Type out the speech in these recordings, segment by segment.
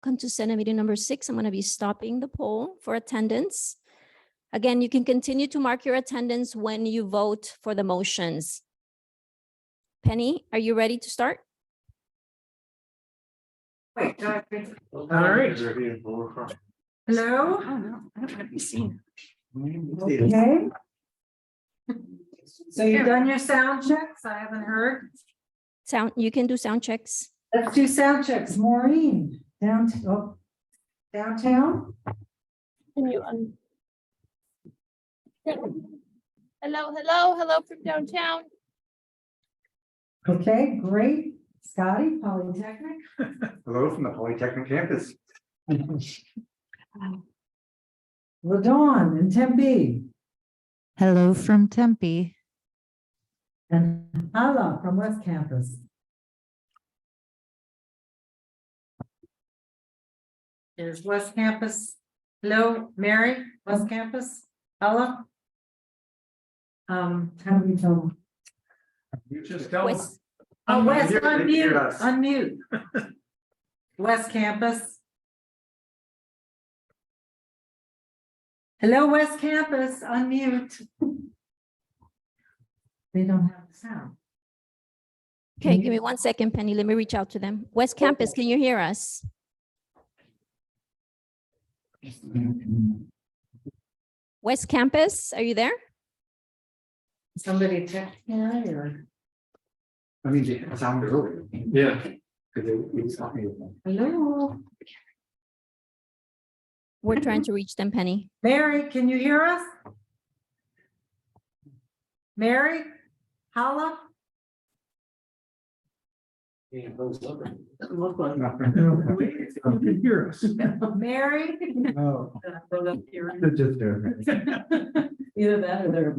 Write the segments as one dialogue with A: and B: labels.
A: welcome to Senate meeting number 6. I'm going to be stopping the poll for attendance. Again, you can continue to mark your attendance when you vote for the motions. Penny, are you ready to start?
B: Wait,
C: All right.
B: hello?
C: Oh, no, I don't want to be seen.
B: Okay. So you've done your sound checks? I haven't heard.
A: Sound, you can do sound checks.
B: Let's do sound checks. Maureen, downtown?
D: Can you hello from downtown.
B: Okay, great. Scotty, Polytechnic?
E: Hello from the Polytechnic campus.
B: LaDawn in Tempe.
F: Hello from Tempe.
B: And Hala from West Campus. There's West Campus. Hello, Mary, West Campus. Hala. How do we tell them?
E: You just tell us.
A: West,
B: Oh, West,
E: Hear
B: unmute,
E: us.
B: unmute. West Campus. Hello, West Campus, unmute. They don't have the sound.
A: okay, give me 1 second, Penny. Let me reach out to them. West Campus, can you hear us? West Campus, are you there?
B: Somebody text me or?
E: I mean, the sound earlier. Yeah. Because it was talking.
B: Hello,
A: We're trying to reach them, Penny.
B: Mary, can you hear us? Mary, Hala?
E: Look like nothing. You can hear us.
B: Mary?
E: No. Just
B: Either that or they're.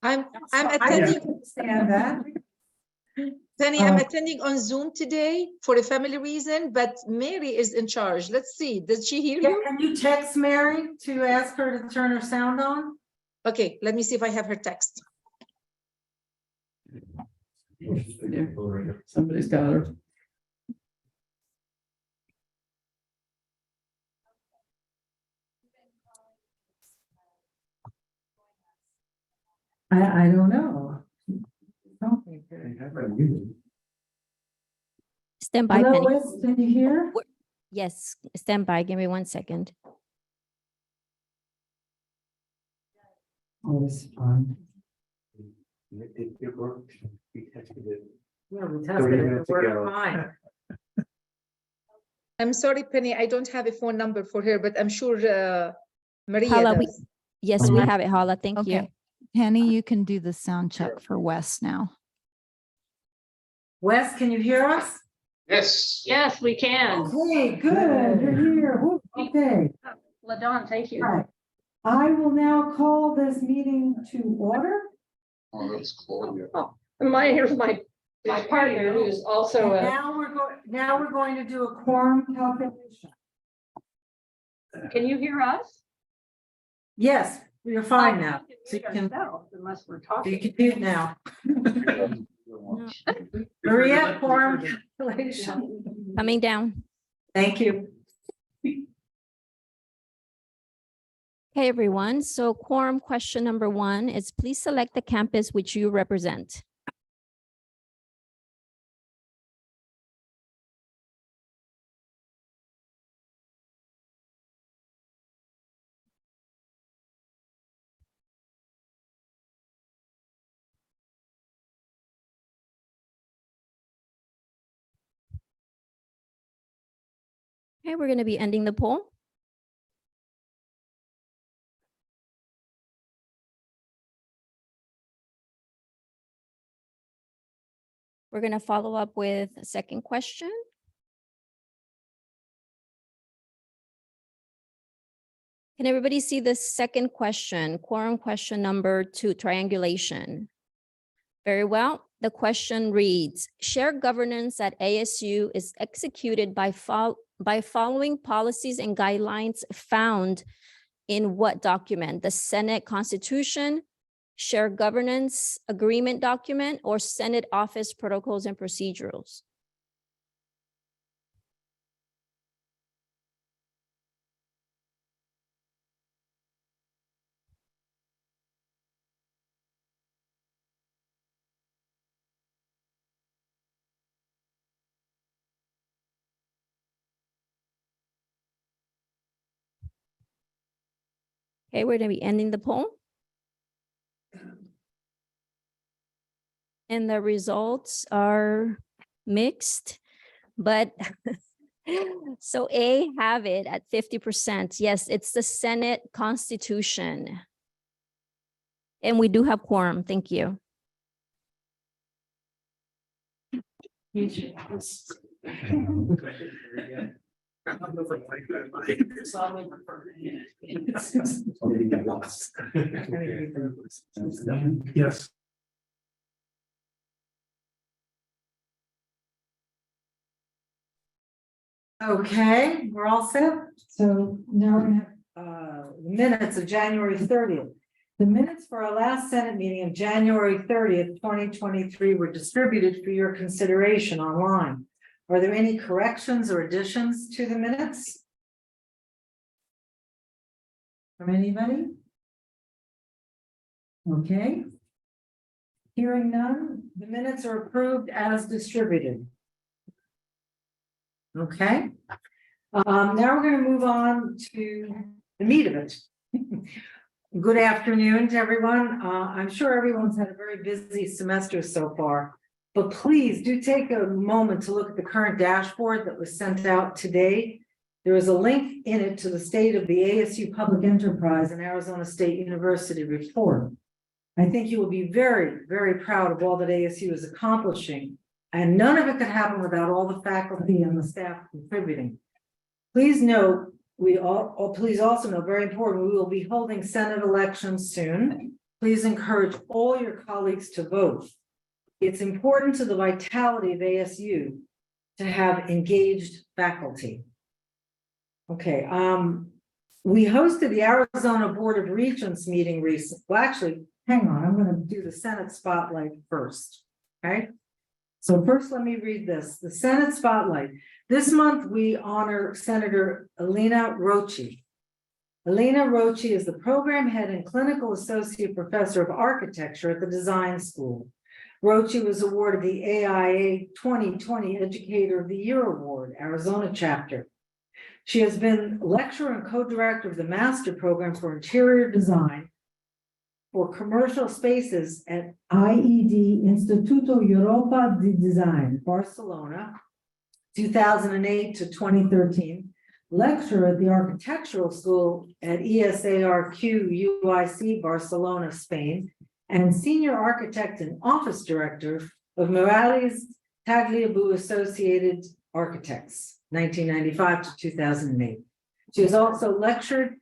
G: I'm
B: I
G: attending,
B: understand that.
G: Penny, I'm
B: Uh,
G: attending on Zoom today for a family reason, but Mary is in charge. Let's see, did she hear
B: Yeah,
G: you?
B: can you text Mary to ask her to turn her sound on?
G: Okay, let me see if I have her text.
C: Somebody's got her.
B: I don't know.
A: Stand by,
B: Hello,
A: Penny.
B: Wes, can you hear?
A: Yes, stand by. Give me 1 second.
B: Oh, this is fun.
E: It worked. We tested it.
B: Yeah, we
E: 30
B: tested it,
E: minutes
B: it worked
E: ago.
B: fine.
G: I'm sorry, Penny, I don't have a phone number for her, but I'm sure Maria
A: Hala,
G: does.
A: Yes, we have it, Hala. Thank you.
F: Okay. Penny, you can do the sound check for Wes now.
B: Wes, can you hear us?
H: Yes.
D: Yes, we can.
B: Okay, good, you're here. Woo, okay.
D: LaDawn, thank you.
B: All right. I will now call this meeting to order.
H: Oh, that's Claudia.
D: Oh, and here's my partner who's also
B: And
D: a,
B: now we're going to do a quorum calculation.
D: can you hear us?
B: Yes, you're fine now. So you can,
D: Unless we're
B: you
D: talking.
B: can do it now. Maria, quorum calculation.
A: Coming down.
B: Thank you.
A: Okay, everyone. So quorum question number 1 is please select the campus which you represent. Okay, we're going to be ending the poll. We're going to follow up with a second question. Can everybody see the second question, quorum question number 2, triangulation? Very well. The question reads, shared governance at ASU is executed by following policies and guidelines found in what document? The Senate Constitution, shared governance agreement document, or Senate Office Protocols and Procedures? Okay, we're gonna be ending the poll. And the results are mixed, but so A have it at 50%. Yes, it's the Senate Constitution. And we do have quorum. Thank you.
C: Yes.
B: Okay, we're all set. So now we're gonna have minutes of January 30th. The minutes for our last Senate meeting of January 30th, 2023 were distributed for your consideration online. Are there any corrections or additions to the minutes? From anybody? Okay. Hearing none, the minutes are approved as distributed. Okay. Now we're going to move on to the meat of it. Good afternoon to everyone. I'm sure everyone's had a very busy semester so far, but please do take a moment to look at the current dashboard that was sent out today. There is a link in it to the state of the ASU Public Enterprise and Arizona State University report. I think you will be very, very proud of all that ASU is accomplishing, and none of it could happen without all the faculty and the staff contributing. Please note, please also know, very important, we will be holding Senate elections soon. Please encourage all your colleagues to vote. It's important to the vitality of ASU to have engaged faculty. Okay, we hosted the Arizona Board of Regents meeting recently. Well, actually, hang on, I'm going to do the Senate spotlight first. Okay. So first, let me read this. The Senate spotlight. This month, we honor Senator Alina Rocci. Alina Rocci is the program head and clinical associate professor of architecture at the Design School. Rocci was awarded the AIA 2020 Educator of the Year Award, Arizona chapter. She has been lecturer and co-director of the Master Program for Interior Design for commercial spaces at IED Instituto Europa de Design, Barcelona, 2008 to 2013, lecturer at the Architectural School at ESARQ UIC, Barcelona, Spain, and senior architect and office director of Morales Tagliabue Associated Architects, 1995 to 2008. She has also lectured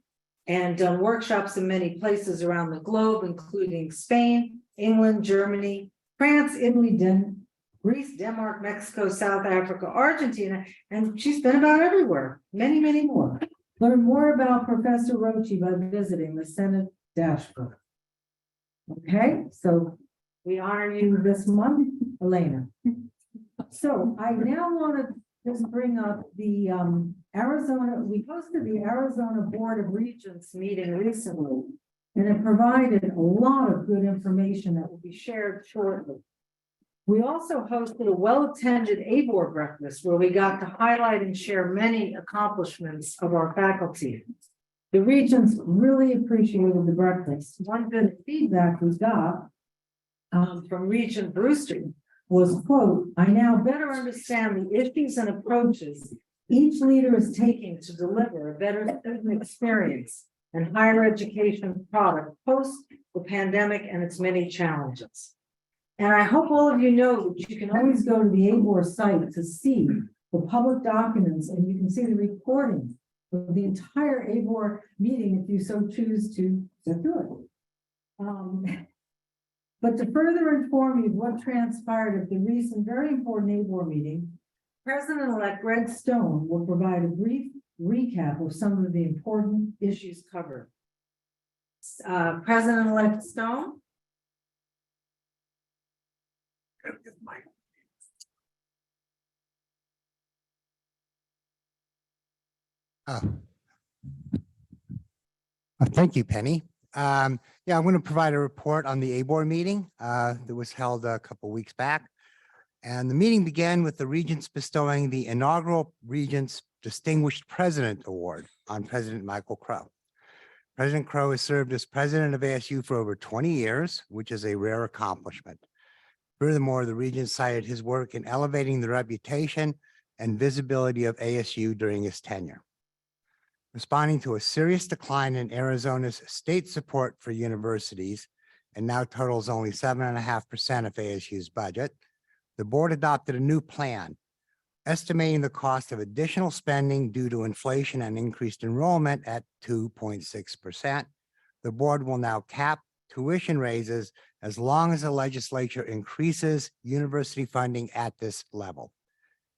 B: and done workshops in many places around the globe, including Spain, England, Germany, France, Italy, Greece, Denmark, Mexico, South Africa, Argentina, and she's been about everywhere, many, many more. Learn more about Professor Rocci by visiting the Senate dashboard. Okay, so we honor you this month, Elena. So I now want to just bring up the Arizona, we hosted the Arizona Board of Regents meeting recently, and it provided a lot of good information that will be shared shortly. We also hosted a well-attended ABOR breakfast where we got to highlight and share many accomplishments of our faculty. The Regents really appreciated the breakfast. One bit of feedback we got from Regent Brewster was, quote, "I now better understand the issues and approaches each leader is taking to deliver a better student experience and higher education product post the pandemic and its many challenges." And I hope all of you know that you can always go to the ABOR site to see the public documents, and you can see the recording of the entire ABOR meeting if you so choose to sit through it. But to further inform you of what transpired at the recent very important ABOR meeting, President-elect Greg Stone will provide a brief recap of some of the important issues covered. President-elect Stone.
I: Thank you, Penny. Yeah, I'm going to provide a report on the ABOR meeting that was held a couple weeks back. And the meeting began with the Regents bestowing the inaugural Regents Distinguished President Award on President Michael Crow. President Crow has served as president of ASU for over 20 years, which is a rare accomplishment. Furthermore, the Regent cited his work in elevating the reputation and visibility of ASU during his tenure. Responding to a serious decline in Arizona's state support for universities, and now totals only 7.5% of ASU's budget, the board adopted a new plan, estimating the cost of additional spending due to inflation and increased enrollment at 2.6%. The board will now cap tuition raises as long as the legislature increases university funding at this level.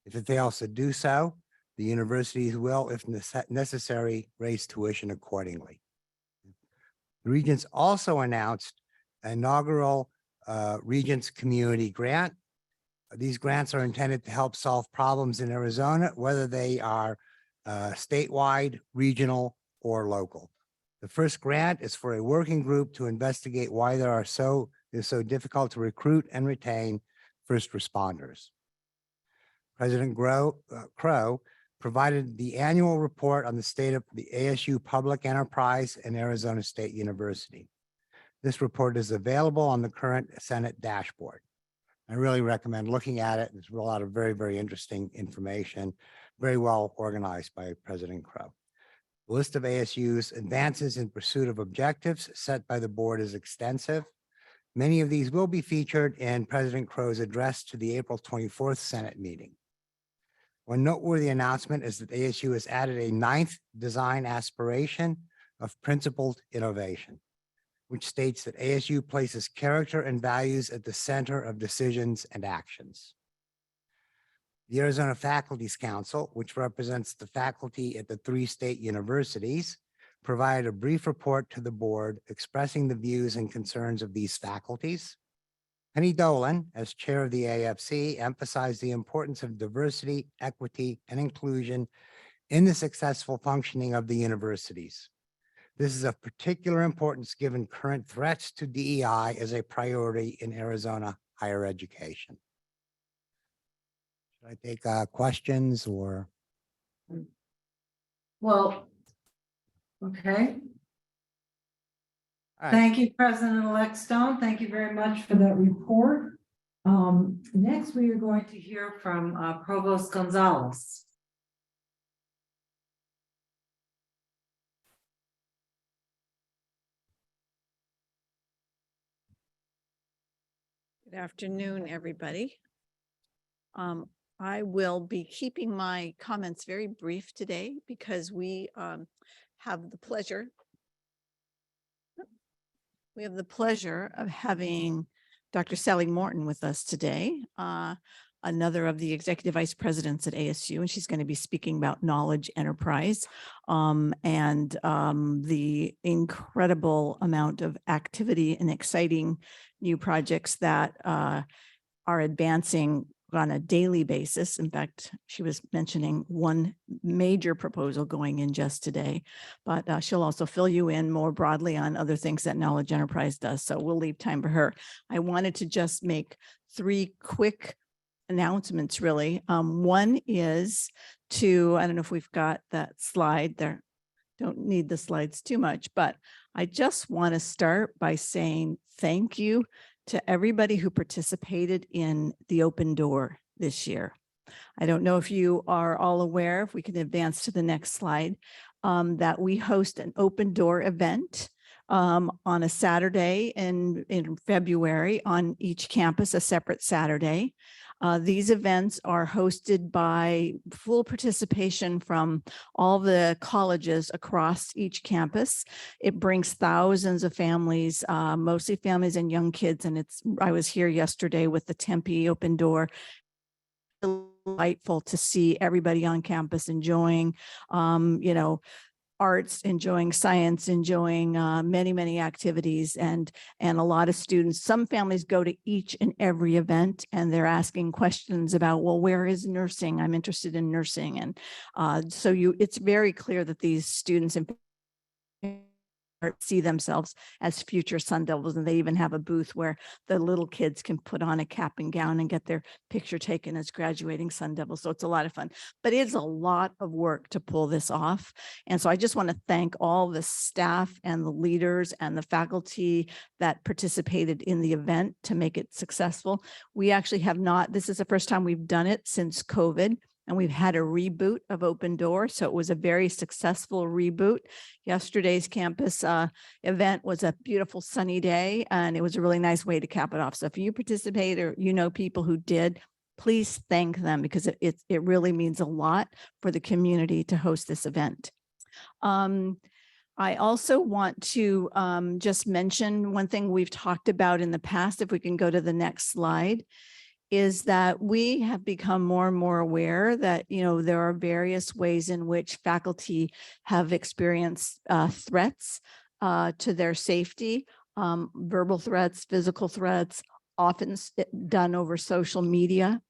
I: If it fails to do so, the universities will, if necessary, raise tuition accordingly. The Regents also announced an inaugural Regents Community Grant. These grants are intended to help solve problems in Arizona, whether they are statewide, regional, or local. The first grant is for a working group to investigate why it's so difficult to recruit and retain first responders. President Crow provided the annual report on the state of the ASU public enterprise and Arizona State University. This report is available on the current Senate dashboard. I really recommend looking at it. There's a lot of very, very interesting information, very well organized by President Crow. The list of ASU's advances in pursuit of objectives set by the board is extensive. Many of these will be featured in President Crow's address to the April 24th Senate meeting. One noteworthy announcement is that ASU has added a 9th design aspiration of principled innovation, which states that ASU places character and values at the center of decisions and actions. The Arizona Faculty's Council, which represents the faculty at the 3 state universities, provided a brief report to the board expressing the views and concerns of these faculties. Penny Dolan, as chair of the AFC, emphasized the importance of diversity, equity, and inclusion in the successful functioning of the universities. This is of particular importance given current threats to DEI as a priority in Arizona higher education. Should I take questions or?
B: Well, okay.
I: All right.
B: Thank you, President-elect Stone. Thank you very much for that report. Next, we are going to hear from Provost Gonzalez.
C: Good afternoon, everybody. I will be keeping my comments very brief today because we have the pleasure of having Dr. Sally Morton with us today, another of the executive vice presidents at ASU, and she's going to be speaking about knowledge enterprise and the incredible amount of activity and exciting new projects that are advancing on a daily basis. In fact, she was mentioning one major proposal going in just today, but she'll also fill you in more broadly on other things that Knowledge Enterprise does. So we'll leave time for her. I wanted to just make 3 quick announcements, really. One is to, I don't know if we've got that slide there. Don't need the slides too much, but I just want to start by saying thank you to everybody who participated in the open door this year. I don't know if you are all aware, if we can advance to the next slide, that we host an open door event on a Saturday in February on each campus, a separate Saturday. These events are hosted by full participation from all the colleges across each campus. It brings thousands of families, mostly families and young kids. And I was here yesterday with the Tempe Open Door. Delightful to see everybody on campus enjoying, arts, enjoying science, enjoying many, many activities, and a lot of students. Some families go to each and every event and they're asking questions about, well, where is nursing? I'm interested in nursing. And so it's very clear that these students and see themselves as future Sun Devils. And they even have a booth where the little kids can put on a cap and gown and get their picture taken as graduating Sun Devils. So it's a lot of fun, but it's a lot of work to pull this off. And so I just want to thank all the staff and the leaders and the faculty that participated in the event to make it successful. We actually have not, this is the first time we've done it since COVID. And we've had a reboot of Open Door. So it was a very successful reboot. Yesterday's campus event was a beautiful sunny day, and it was a really nice way to cap it off. So if you participate or you know people who did, please thank them, because it really means a lot for the community to host this event. I also want to just mention one thing we've talked about in the past, if we can go to the next slide, is that we have become more and more aware that, you know, there are various ways in which faculty have experienced threats to their safety, verbal threats, physical threats, often done over social media.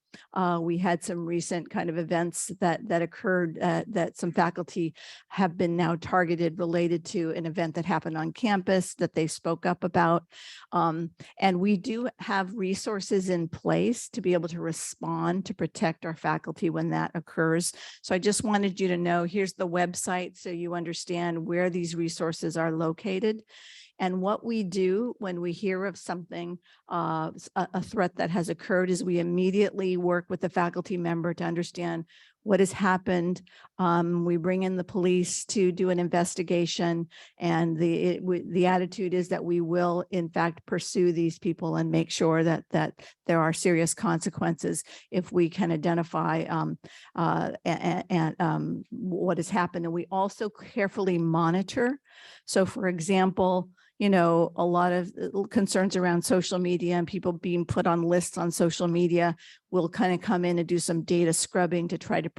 C: We had some recent kind of events that occurred that some faculty have been now targeted related to an event that happened on campus that they spoke up about. And we do have resources in place to be able to respond to protect our faculty when that occurs. So I just wanted you to know, here's the website so you understand where these resources are located. And what we do when we hear of something, a threat that has occurred, is we immediately work with the faculty member to understand what has happened. We bring in the police to do an investigation, and the attitude is that we will in fact pursue these people and make sure that there are serious consequences if we can identify what has happened. And we also carefully monitor. So for example, you know, a lot of concerns around social media and people being put on lists on social media, will kind of come in and do some data scrubbing to try to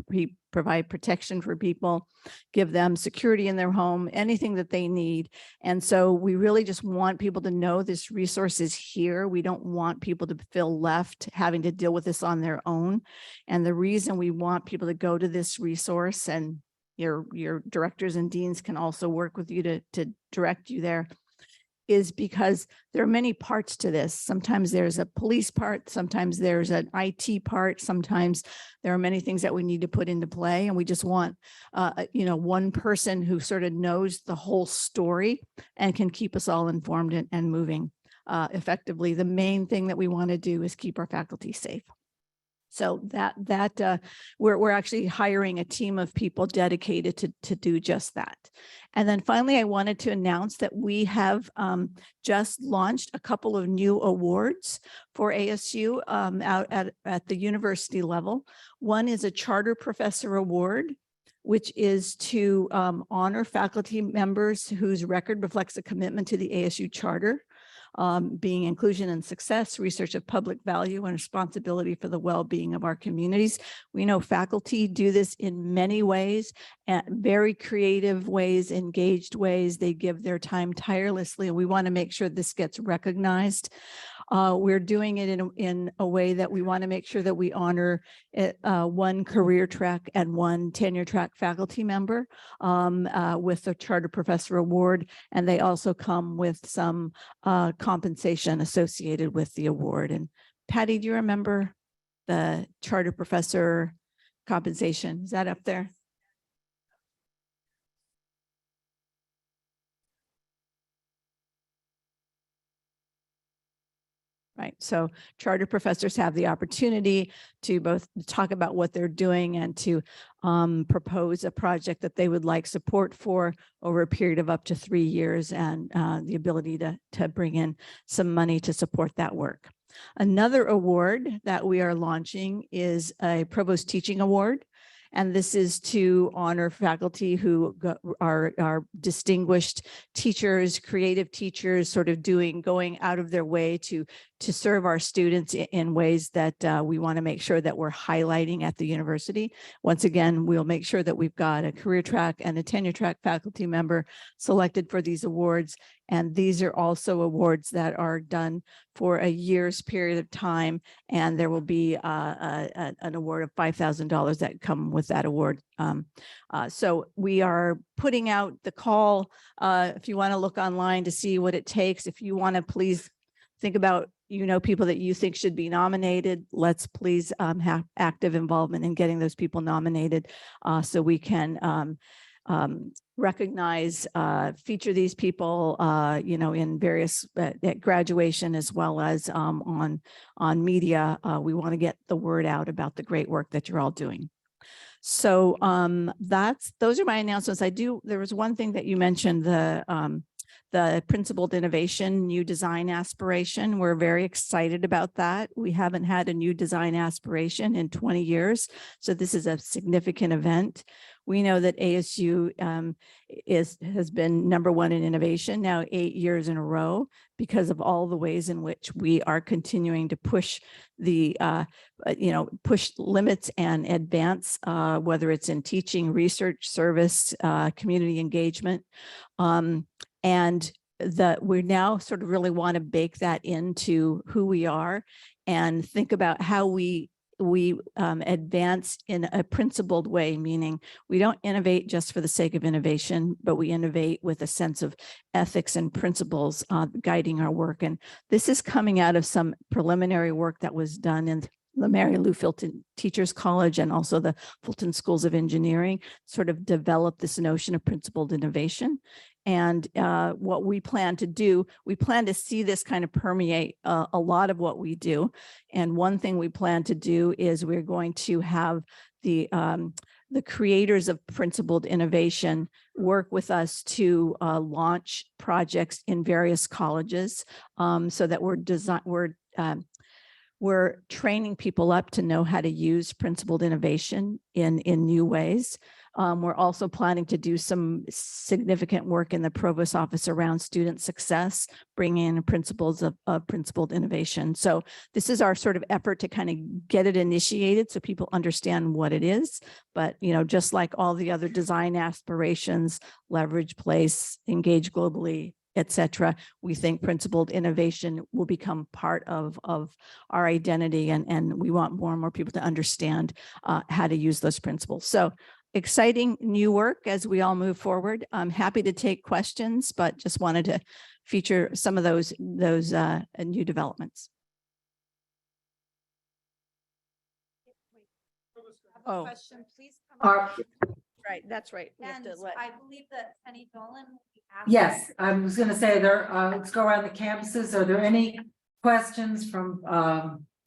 C: provide protection for people, give them security in their home, anything that they need. And so we really just want people to know this resource is here. We don't want people to feel left having to deal with this on their own. And the reason we want people to go to this resource, and your directors and deans can also work with you to direct you there, is because there are many parts to this. Sometimes there's a police part, sometimes there's an IT part, sometimes there are many things that we need to put into play. And we just want, you know, one person who sort of knows the whole story and can keep us all informed and moving effectively. The main thing that we want to do is keep our faculty safe. So we're actually hiring a team of people dedicated to do just that. And then finally, I wanted to announce that we have just launched a couple of new awards for ASU out at the university level. One is a Charter Professor Award, which is to honor faculty members whose record reflects a commitment to the ASU Charter. Being inclusion and success, research of public value, and responsibility for the well-being of our communities. We know faculty do this in many ways, very creative ways, engaged ways. They give their time tirelessly, and we want to make sure this gets recognized. We're doing it in a way that we want to make sure that we honor one career track and one tenure track faculty member with the Charter Professor Award. And they also come with some compensation associated with the award. And Patty, do you remember the Charter Professor compensation? Is that up there? Right. So charter professors have the opportunity to both talk about what they're doing and to propose a project that they would like support for over a period of up to 3 years, and the ability to bring in some money to support that work. Another award that we are launching is a Provost Teaching Award. And this is to honor faculty who are distinguished teachers, creative teachers, sort of going out of their way to to serve our students in ways that we want to make sure that we're highlighting at the university. Once again, we'll make sure that we've got a career track and a tenure track faculty member selected for these awards. And these are also awards that are done for a year's period of time. And there will be an award of $5,000 that come with that award. So we are putting out the call. If you want to look online to see what it takes, if you want to please think about, people that you think should be nominated, let's please have active involvement in getting those people nominated so we can recognize, feature these people, in various at graduation as well as on media. We want to get the word out about the great work that you're all doing. So those are my announcements. There was one thing that you mentioned, the principled innovation, new design aspiration. We're very excited about that. We haven't had a new design aspiration in 20 years. So this is a significant event. We know that ASU has been #1 in innovation now 8 years in a row because of all the ways in which we are continuing to push the, push limits and advance, whether it's in teaching, research, service, community engagement. And we now sort of really want to bake that into who we are and think about how we advance in a principled way, meaning we don't innovate just for the sake of innovation, but we innovate with a sense of ethics and principles guiding our work. And this is coming out of some preliminary work that was done in the Mary Lou Fulton Teachers College and also the Fulton Schools of Engineering, sort of developed this notion of principled innovation. And what we plan to do, we plan to see this kind of permeate a lot of what we do. And one thing we plan to do is we're going to have the creators of principled innovation work with us to launch projects in various colleges so that we're training people up to know how to use principled innovation in new ways. We're also planning to do some significant work in the provost office around student success, bringing in principles of principled innovation. So this is our sort of effort to kind of get it initiated so people understand what it is. But, just like all the other design aspirations, leverage place, engage globally, et cetera, we think principled innovation will become part of our identity. And we want more and more people to understand how to use those principles. So exciting new work as we all move forward. I'm happy to take questions, but just wanted to feature some of those new developments. Oh, right, that's right. We have to let-
F: I believe that Penny Dolan.
B: Yes, I was gonna say let's go around the campuses. Are there any questions from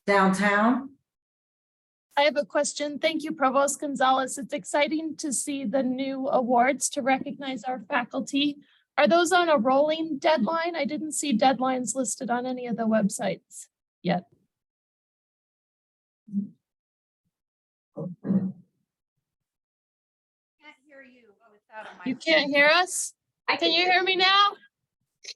B: downtown?
J: I have a question. Thank you, Provost Gonzalez. It's exciting to see the new awards to recognize our faculty. Are those on a rolling deadline? I didn't see deadlines listed on any of the websites yet.
F: Can't hear you without a
J: You can't hear us? Can you hear me now?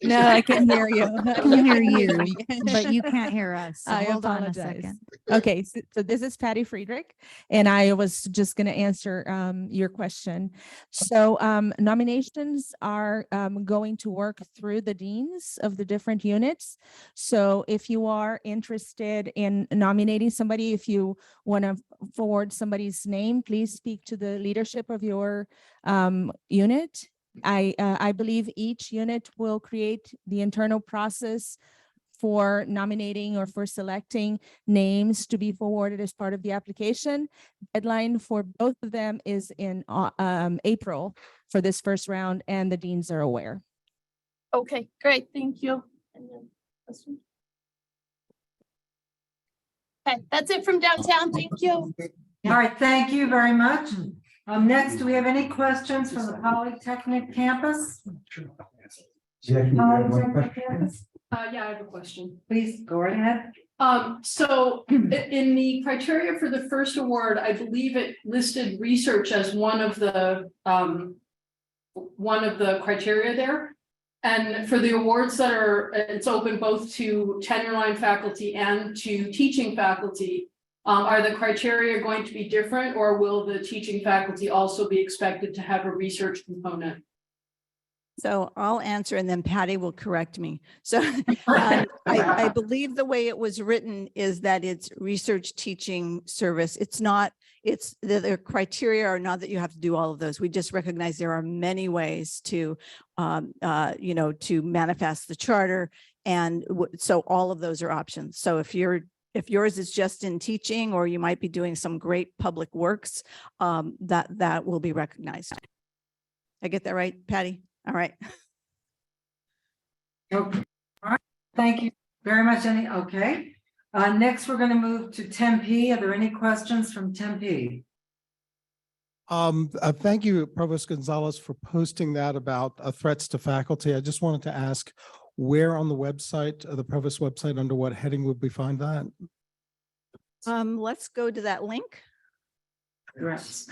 F: No, I can hear you. I can hear you, but you can't hear us. So
K: I
F: hold on a
K: apologize.
F: second.
K: Okay, so this is Patty Friedrich, and I was just going to answer your question. So nominations are going to work through the deans of the different units. So if you are interested in nominating somebody, if you want to forward somebody's name, please speak to the leadership of your unit. I believe each unit will create the internal process for nominating or for selecting names to be forwarded as part of the application. Deadline for both of them is in April for this first round, and the deans are aware.
J: Okay, great. Thank you. And then this one. Okay, that's it from downtown. Thank you.
B: All right, thank you very much. Next, do we have any questions from the Polytechnic campus? Polytechnic campus?
D: Yeah, I have a question.
B: Please go right ahead.
D: So in the criteria for the first award, I believe it listed research as one of the criteria there. And for the awards that are, it's open both to tenure line faculty and to teaching faculty. Are the criteria going to be different, or will the teaching faculty also be expected to have a research component?
C: So I'll answer and then Patty will correct me. So I believe the way it was written is that it's research teaching service. It's not, it's the criteria are not that you have to do all of those. We just recognize there are many ways to, to manifest the charter. And so all of those are options. So if yours is just in teaching, or you might be doing some great public works, that will be recognized. I get that right, Patty? All right.
B: Okay. All right. Thank you very much, Annie. Okay. Next, we're going to move to Tempe. Are there any questions from Tempe?
E: Thank you, Provost Gonzalez, for posting that about threats to faculty. I just wanted to ask where on the website, the Provost website, under what heading would we find that?
C: Let's go to that link.
B: Yes.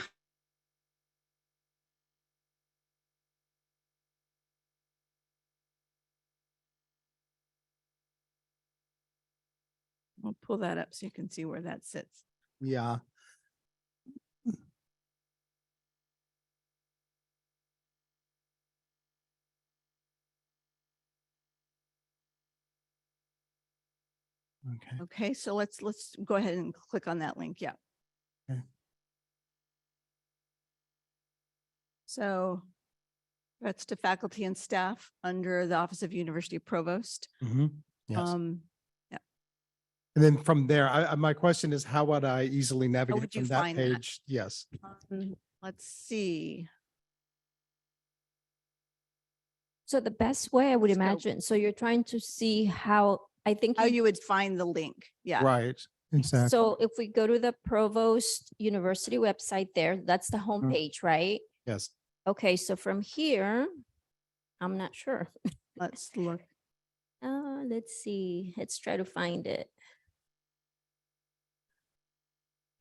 C: We'll pull that up so you can see where that sits.
E: Yeah. Okay.
C: Okay, so let's go ahead and click on that link. Yeah.
E: Okay.
C: So that's to faculty and staff under the Office of University Provost.
E: Mhm. Yes.
C: Yeah.
E: And then from there, my question is, how would I easily
C: would
E: navigate
C: you
E: from that
C: find that?
E: page? Yes.
C: Let's see.
A: So the best way I would
C: Let's go.
A: imagine, so you're trying to see how, I think.
C: How you would find the link. Yeah.
E: Right. Exactly.
A: So if we go to the Provost University website there, that's the homepage, right?
E: Yes.
A: Okay, so from here, I'm not sure.
C: Let's look.
A: Let's see. Let's try to find it.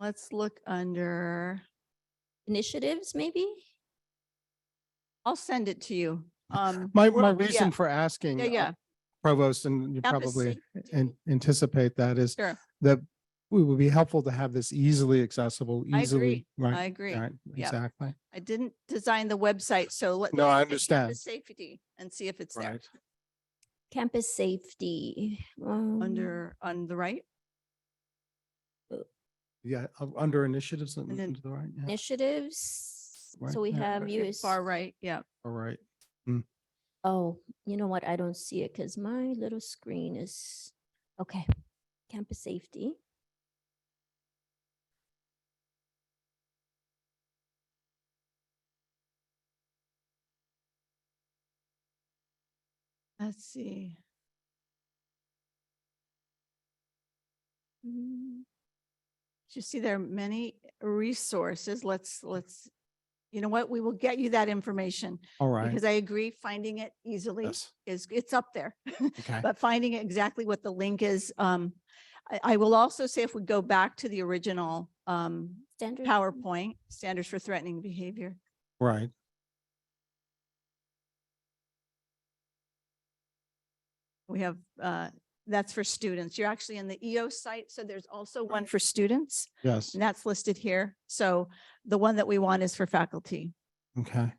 C: Let's look under,
A: Initiatives, maybe?
C: I'll send it to you.
E: My
C: we're-
E: reason
C: yeah,
E: for asking,
C: Yeah.
E: Provost, and you
C: Campus
E: probably
C: safety.
E: anticipate that, is
C: Sure.
E: that it would be helpful to have this easily accessible,
C: I
E: easily.
C: agree.
E: Right.
C: I agree.
E: Right.
C: Yeah.
E: Exactly.
C: I didn't design the website, so let's.
E: No, I
C: look at campus
E: understand.
C: Safety and see if it's there.
E: Right.
A: Campus safety.
C: On the right.
E: Yeah. Under initiatives and
C: And then
E: to the right. Yeah.
A: Initiatives.
E: Right,
A: So we
E: yeah.
A: have
C: Okay,
A: US.
C: Far right. Yeah.
E: All right.
A: Oh, you know what? I don't see it because my little screen is, okay. Campus safety.
C: Let's see.
A: Mm,
C: You see, there are many resources. Let's, you know what? We will get you that information
E: All right.
C: because I agree, finding it easily
E: Yes.
C: it's up there.
E: Okay.
C: But finding exactly what the link is, I will also say if we go back to the original
A: Standard.
C: PowerPoint, standards for threatening behavior.
E: Right.
C: We have, that's for students. You're actually in the EO site. So there's also one for students
E: Yes.
C: and that's listed here. So the one that we want is for faculty.
E: Okay.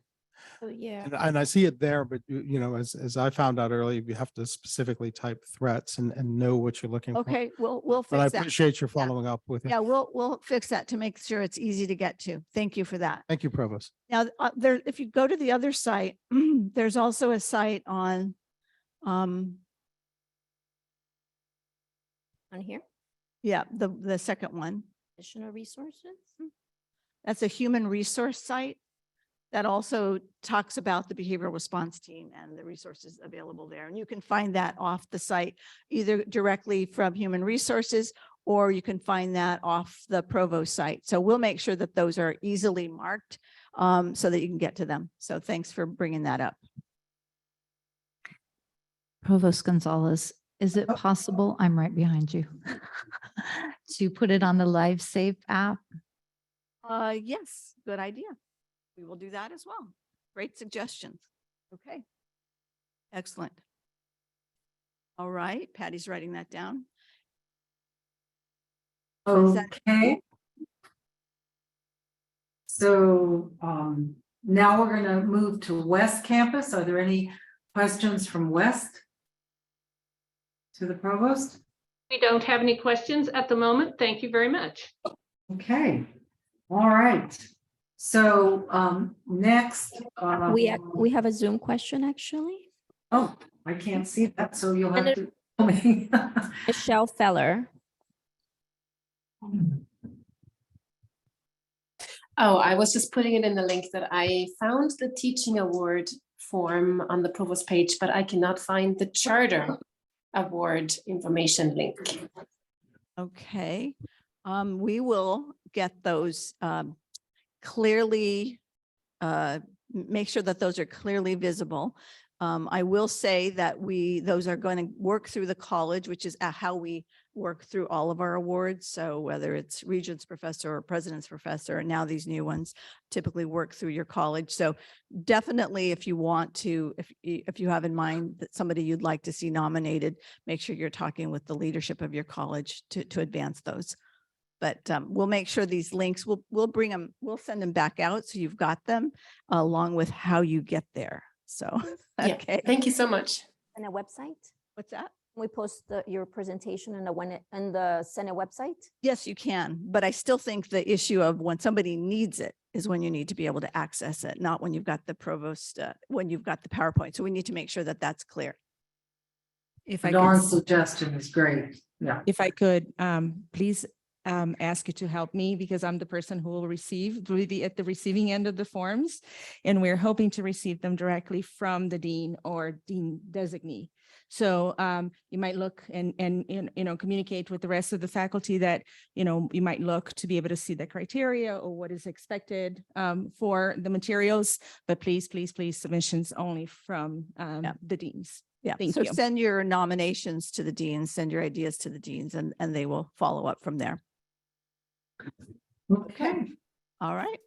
A: Oh, yeah.
E: And I see it there, but as I found out earlier, you have to specifically type threats and know what you're looking for.
C: Okay, we'll
E: But I
C: fix that.
E: appreciate your
C: Yeah.
E: following up with it.
C: Yeah, we'll fix that to make sure it's easy to get to. Thank you for that.
E: Thank you, Provost.
C: Now, there, if you go to the other site, there's also a site on,
A: On here,
C: yeah, the second one.
A: additional resources.
C: That's a human resource site that also talks about the behavioral response team and the resources available there. And you can find that off the site, either directly from human resources, or you can find that off the Provost site. So we'll make sure that those are easily marked so that you can get to them. So thanks for bringing that up.
F: Provost Gonzalez, is it possible, I'm right behind you, to put it on the LiveSafe app?
C: Yes, good idea. We will do that as well. Great suggestions. Okay. Excellent. All right, Patty's writing that down. Is that-
B: Okay. So now we're gonna move to West Campus. Are there any questions from West? To the provost?
L: We don't have any questions at the moment. Thank you very much.
B: Okay, all right. So next.
A: We have a Zoom question, actually.
B: Oh, I can't see that, so you'll have
A: And
B: to tell me.
A: Michelle Feller.
M: Oh, I was just putting it in the link that I found the teaching award form on the provost page, but I cannot find the charter award information link.
C: Okay, we will get those clearly, make sure that those are clearly visible. I will say that those are going to work through the college, which is how we work through all of our awards. So whether it's Regents Professor or President's Professor, and now these new ones typically work through your college. So definitely, if you want to, if you have in mind that somebody you'd like to see nominated, make sure you're talking with the leadership of your college to advance those. But we'll make sure these links, we'll bring them, we'll send them back out so you've got them along with how you get there. So, okay.
M: Yeah, thank you so much.
A: And a website?
C: What's that?
A: We post your presentation in the Senate website?
C: Yes, you can, but I still think the issue of when somebody needs it is when you need to be able to access it, not when you've got the provost, when you've got the PowerPoint. So we need to make sure that that's clear.
K: If I
B: Dawn's
K: could,
B: suggestion is great. Yeah.
K: if I could, please ask you to help me because I'm the person who will receive at the receiving end of the forms. And we're hoping to receive them directly from the dean or dean designee. So you might look and communicate with the rest of the faculty that, you might look to be able to see the criteria or what is expected for the materials, but please submissions only from the deans.
C: Yeah,
K: Thank
C: so
K: you.
C: send your nominations to the deans, send your ideas to the deans, and they will follow up from there.
B: Okay.
C: All right.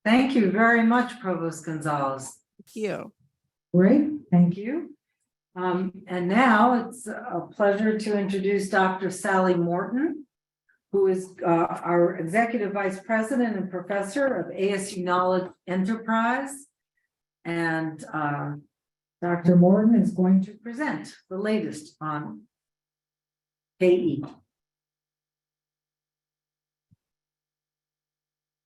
B: Thank you very much, Provost Gonzalez.
C: Thank you.
B: Great, thank you. And now it's a pleasure to introduce Dr. Sally Morton, who is our Executive Vice President and Professor of ASU Knowledge Enterprise. And Dr. Morton is going to present the latest on KE.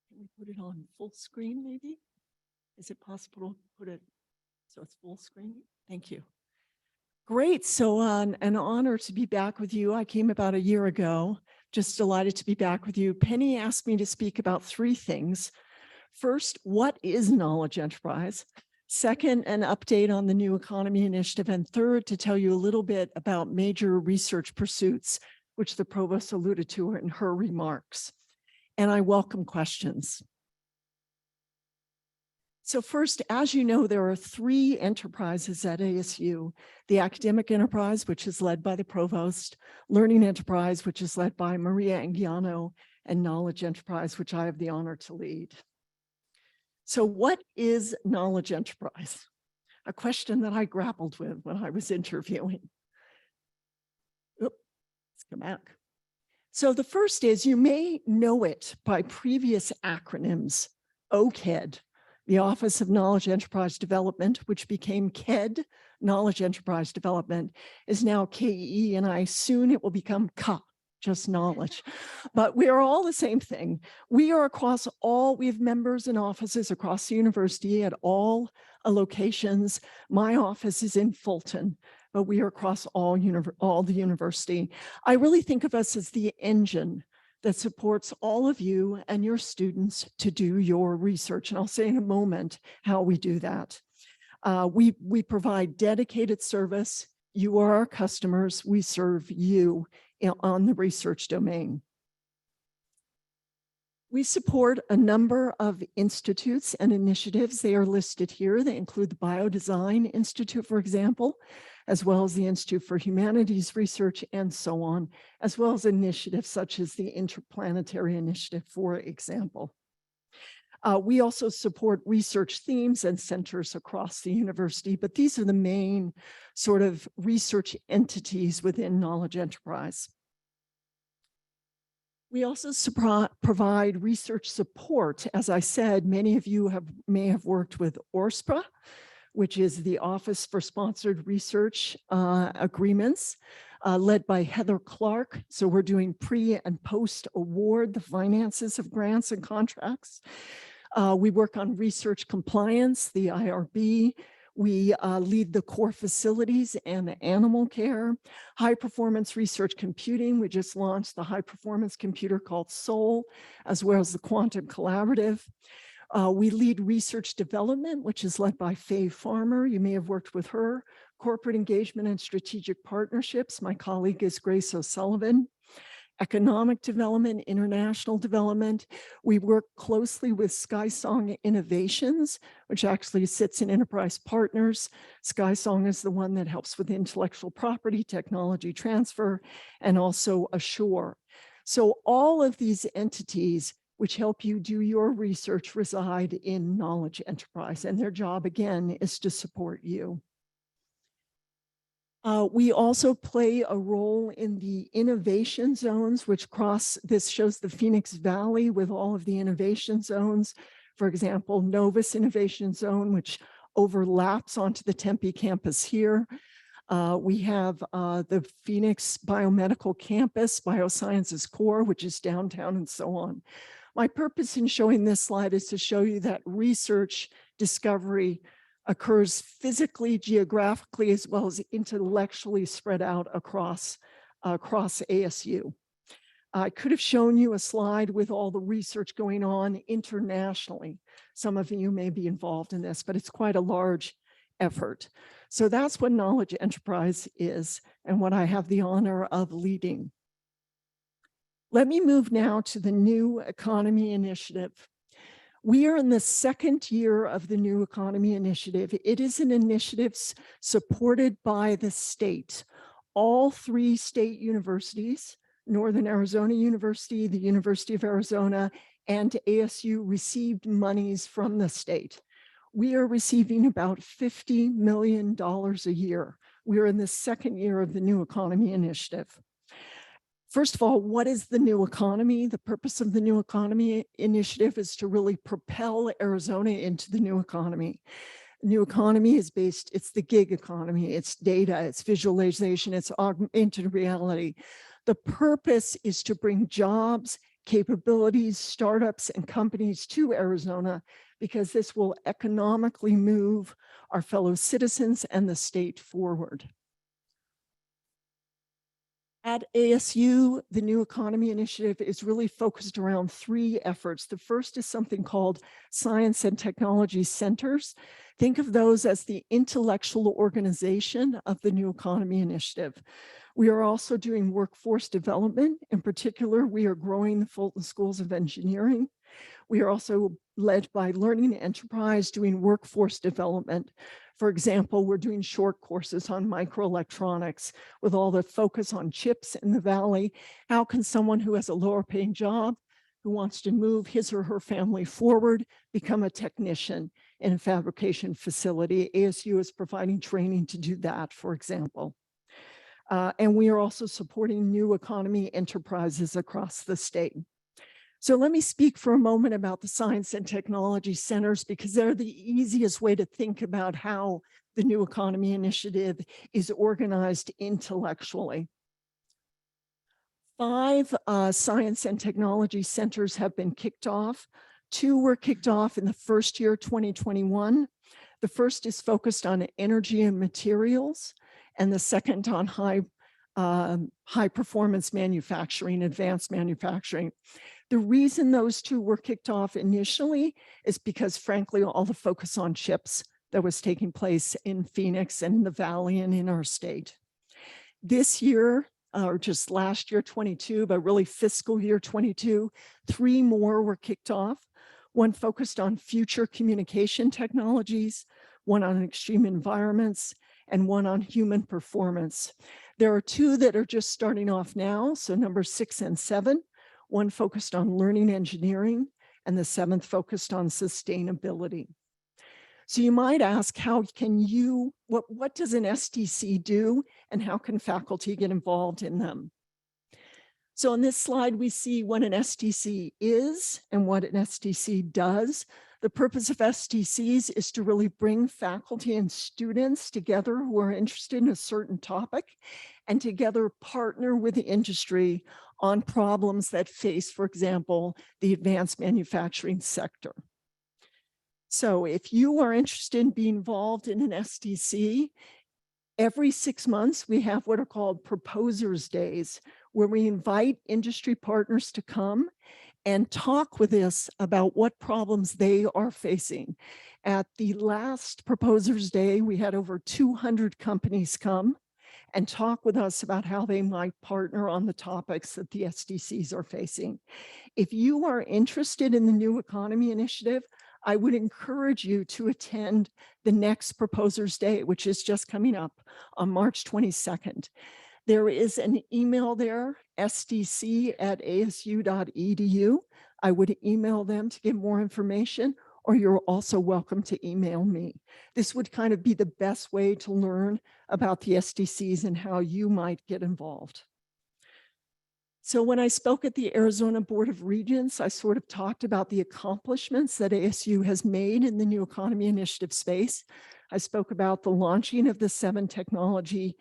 N: Can we put it on full screen, maybe? Is it possible to put it so it's full screen? Thank you. Great. So an honor to be back with you. I came about a year ago. Just delighted to be back with you. Penny asked me to speak about three things. First, what is knowledge enterprise? Second, an update on the New Economy Initiative. And third, to tell you a little bit about major research pursuits, which the provost alluded to in her remarks. And I welcome questions. So first, as you know, there are three enterprises at ASU: the academic enterprise, which is led by the provost; learning enterprise, which is led by Maria Anguiano; and knowledge enterprise, which I have the honor to lead. So what is knowledge enterprise? A question that I grappled with when I was interviewing. Let's go back. So the first is, you may know it by previous acronyms: OKED, the Office of Knowledge Enterprise Development, which became KED, Knowledge Enterprise Development, is now KE, and soon it will become KA, just knowledge. But we are all the same thing. We are across all, we have members and offices across the university at all locations. My office is in Fulton, but we are across all the university. I really think of us as the engine that supports all of you and your students to do your research. And I'll say in a moment how we do that. We provide dedicated service. You are our customers. We serve you on the research domain. We support a number of institutes and initiatives. They are listed here. They include the Biodesign Institute, for example, as well as the Institute for Humanities Research and so on, as well as initiatives such as the Interplanetary Initiative, for example. We also support research themes and centers across the university, but these are the main sort of research entities within Knowledge Enterprise. We also provide research support. As I said, many of you may have worked with ORSPRA, which is the Office for Sponsored Research Agreements, led by Heather Clark. So we're doing pre and post award, the finances of grants and contracts. We work on research compliance, the IRB. We lead the core facilities and the animal care, high performance research computing. We just launched the high performance computer called Soul, as well as the Quantum Collaborative. We lead research development, which is led by Faye Farmer. You may have worked with her. Corporate engagement and strategic partnerships. My colleague is Grace O'Sullivan. Economic development, international development. We work closely with SkySong Innovations, which actually sits in Enterprise Partners. SkySong is the one that helps with intellectual property, technology transfer, and also Assure. So all of these entities which help you do your research reside in Knowledge Enterprise, and their job, again, is to support you. We also play a role in the innovation zones, which this shows the Phoenix Valley with all of the innovation zones. For example, Novus Innovation Zone, which overlaps onto the Tempe campus here. We have the Phoenix Biomedical Campus, Biosciences Core, which is downtown, and so on. My purpose in showing this slide is to show you that research discovery occurs physically, geographically, as well as intellectually spread out across ASU. I could have shown you a slide with all the research going on internationally. Some of you may be involved in this, but it's quite a large effort. So that's what Knowledge Enterprise is and what I have the honor of leading. Let me move now to the New Economy Initiative. We are in the second year of the New Economy Initiative. It is an initiative supported by the state. All 3 state universities, Northern Arizona University, the University of Arizona, and ASU received monies from the state. We are receiving about $50 million a year. We are in the second year of the New Economy Initiative. First of all, what is the new economy? The purpose of the New Economy Initiative is to really propel Arizona into the new economy. New economy is it's the gig economy, it's data, it's visualization, it's augmented reality. The purpose is to bring jobs, capabilities, startups, and companies to Arizona, because this will economically move our fellow citizens and the state forward. At ASU, the New Economy Initiative is really focused around 3 efforts. The first is something called Science and Technology Centers. Think of those as the intellectual organization of the New Economy Initiative. We are also doing workforce development. In particular, we are growing the Fulton Schools of Engineering. We are also led by Learning Enterprise doing workforce development. For example, we're doing short courses on microelectronics with all the focus on chips in the Valley. How can someone who has a lower paying job, who wants to move his or her family forward, become a technician in a fabrication facility? ASU is providing training to do that, for example. And we are also supporting new economy enterprises across the state. So let me speak for a moment about the Science and Technology Centers, because they're the easiest way to think about how the New Economy Initiative is organized intellectually. 5 Science and Technology Centers have been kicked off. 2 were kicked off in the first year, 2021. The first is focused on energy and materials, and the second on high performance manufacturing, advanced manufacturing. The reason those 2 were kicked off initially is because, frankly, all the focus on chips that was taking place in Phoenix and in the Valley and in our state. This year, or just last year, 22, but really fiscal year 22, 3 more were kicked off. 1 focused on future communication technologies, 1 on extreme environments, and 1 on human performance. There are 2 that are just starting off now, so number 6 and 7. 1 focused on learning engineering, and the 7th focused on sustainability. So you might ask, how can you, what does an STC do and how can faculty get involved in them? So on this slide, we see what an STC is and what an STC does. The purpose of STCs is to really bring faculty and students together who are interested in a certain topic and together partner with the industry on problems that face, for example, the advanced manufacturing sector. So if you are interested in being involved in an STC, every 6 months, we have what are called proposers days, where we invite industry partners to come and talk with us about what problems they are facing. At the last proposers day, we had over 200 companies come and talk with us about how they might partner on the topics that the STCs are facing. If you are interested in the New Economy Initiative, I would encourage you to attend the next Proposers Day, which is just coming up on March 22nd. There is an email there, stc@asu.edu. I would email them to get more information, or you're also welcome to email me. This would kind of be the best way to learn about the STCs and how you might get involved. So when I spoke at the Arizona Board of Regents, I sort of talked about the accomplishments that ASU has made in the New Economy Initiative space. I spoke about the launching of the 7 technology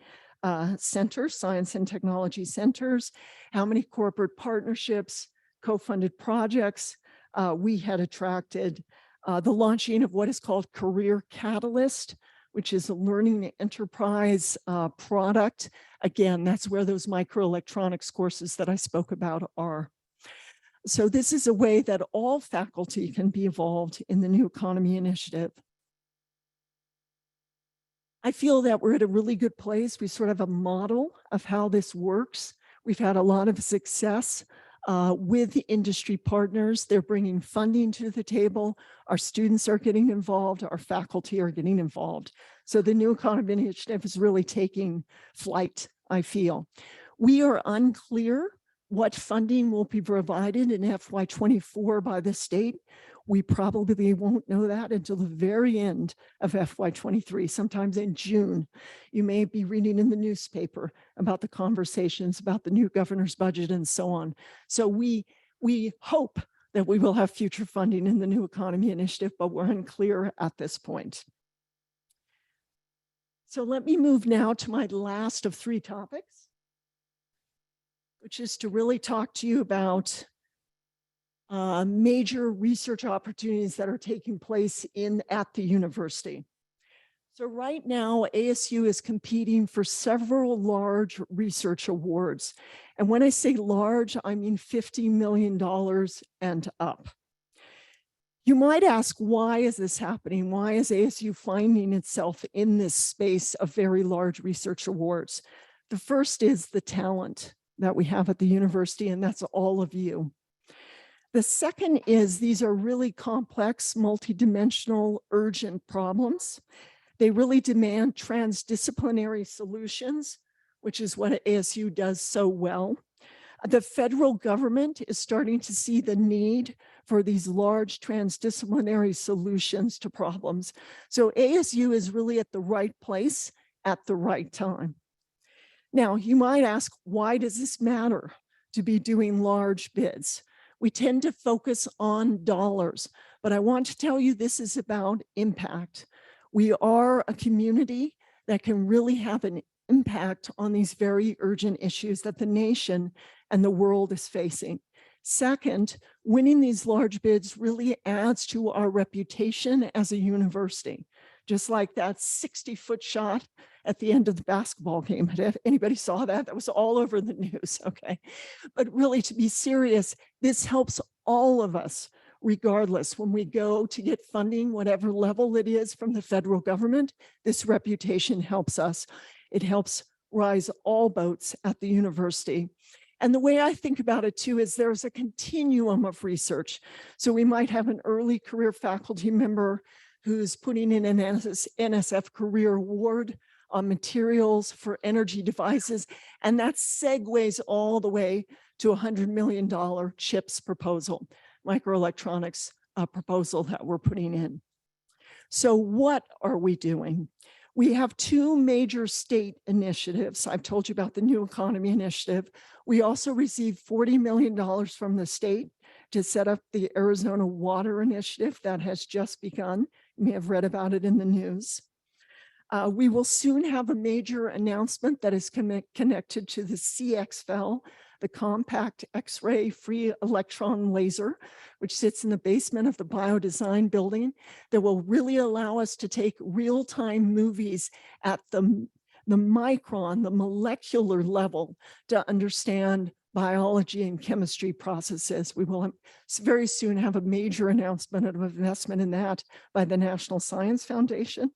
N: centers, science and technology centers, how many corporate partnerships, co-funded projects we had attracted, the launching of what is called Career Catalyst, which is a learning enterprise product. Again, that's where those microelectronics courses that I spoke about are. So this is a way that all faculty can be involved in the New Economy Initiative. I feel that we're at a really good place. We sort of have a model of how this works. We've had a lot of success with the industry partners. They're bringing funding to the table. Our students are getting involved. Our faculty are getting involved. So the New Economy Initiative is really taking flight, I feel. We are unclear what funding will be provided in FY24 by the state. We probably won't know that until the very end of FY23, sometimes in June. You may be reading in the newspaper about the conversations about the new governor's budget and so on. So we hope that we will have future funding in the New Economy Initiative, but we're unclear at this point. So let me move now to my last of 3 topics, which is to really talk to you about major research opportunities that are taking place at the university. So right now, ASU is competing for several large research awards. And when I say large, I mean $50 million and up. You might ask, why is this happening? Why is ASU finding itself in this space of very large research awards? The first is the talent that we have at the university, and that's all of you. The second is these are really complex, multidimensional, urgent problems. They really demand transdisciplinary solutions, which is what ASU does so well. The federal government is starting to see the need for these large transdisciplinary solutions to problems. So ASU is really at the right place at the right time. Now, you might ask, why does this matter to be doing large bids? We tend to focus on dollars, but I want to tell you this is about impact. We are a community that can really have an impact on these very urgent issues that the nation and the world is facing. Second, winning these large bids really adds to our reputation as a university. Just like that 60-foot shot at the end of the basketball game. If anybody saw that, that was all over the news, okay? But really, to be serious, this helps all of us, regardless. When we go to get funding, whatever level it is from the federal government, this reputation helps us. It helps rise all boats at the university. And the way I think about it too is there's a continuum of research. So we might have an early career faculty member who's putting in an NSF Career Award on materials for energy devices, and that segues all the way to a $100 million CHIPS proposal. microelectronics proposal that we're putting in. So what are we doing? We have two major state initiatives. I've told you about the New Economy Initiative. We also received $40 million from the state to set up the Arizona Water Initiative that has just begun. You may have read about it in the news. We will soon have a major announcement that is connected to the CXFEL, the Compact X-ray Free Electron Laser, which sits in the basement of the Biodesign building, that will really allow us to take real-time movies at the micron, the molecular level, to understand biology and chemistry processes. We will very soon have a major announcement of investment in that by the National Science Foundation.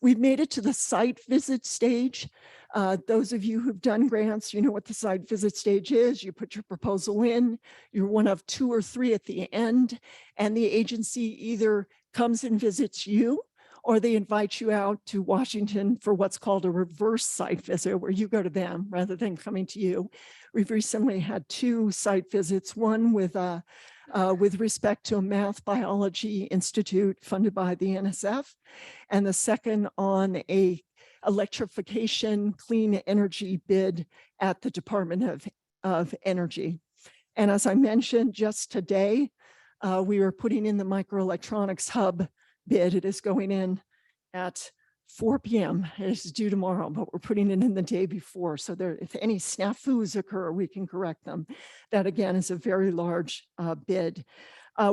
N: We've made it to the site visit stage. Those of you who've done grants, you know what the site visit stage is. You put your proposal in, you're one of 2 or 3 at the end, and the agency either comes and visits you, or they invite you out to Washington for what's called a reverse site visit, where you go to them rather than coming to you. We've recently had 2 site visits, one with respect to a math biology institute funded by the NSF, and the second on a electrification clean energy bid at the Department of Energy. And as I mentioned just today, we are putting in the microelectronics hub bid. It is going in at 4 p.m. It is due tomorrow, but we're putting it in the day before. So there, if any snafus occur, we can correct them. That again is a very large bid.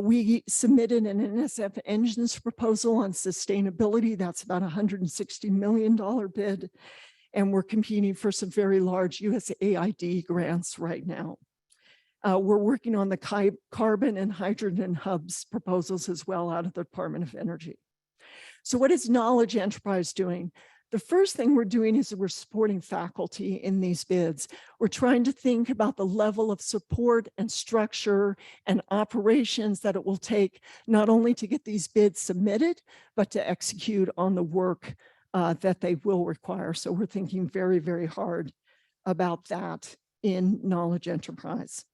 N: We submitted an NSF engines proposal on sustainability. That's about $160 million bid. And we're competing for some very large USAID grants right now. We're working on the carbon and hydrogen hubs proposals as well out of the Department of Energy. So what is Knowledge Enterprise doing? The first thing we're doing is we're supporting faculty in these bids. We're trying to think about the level of support and structure and operations that it will take not only to get these bids submitted, but to execute on the work that they will require. So we're thinking very, very hard about that in Knowledge Enterprise.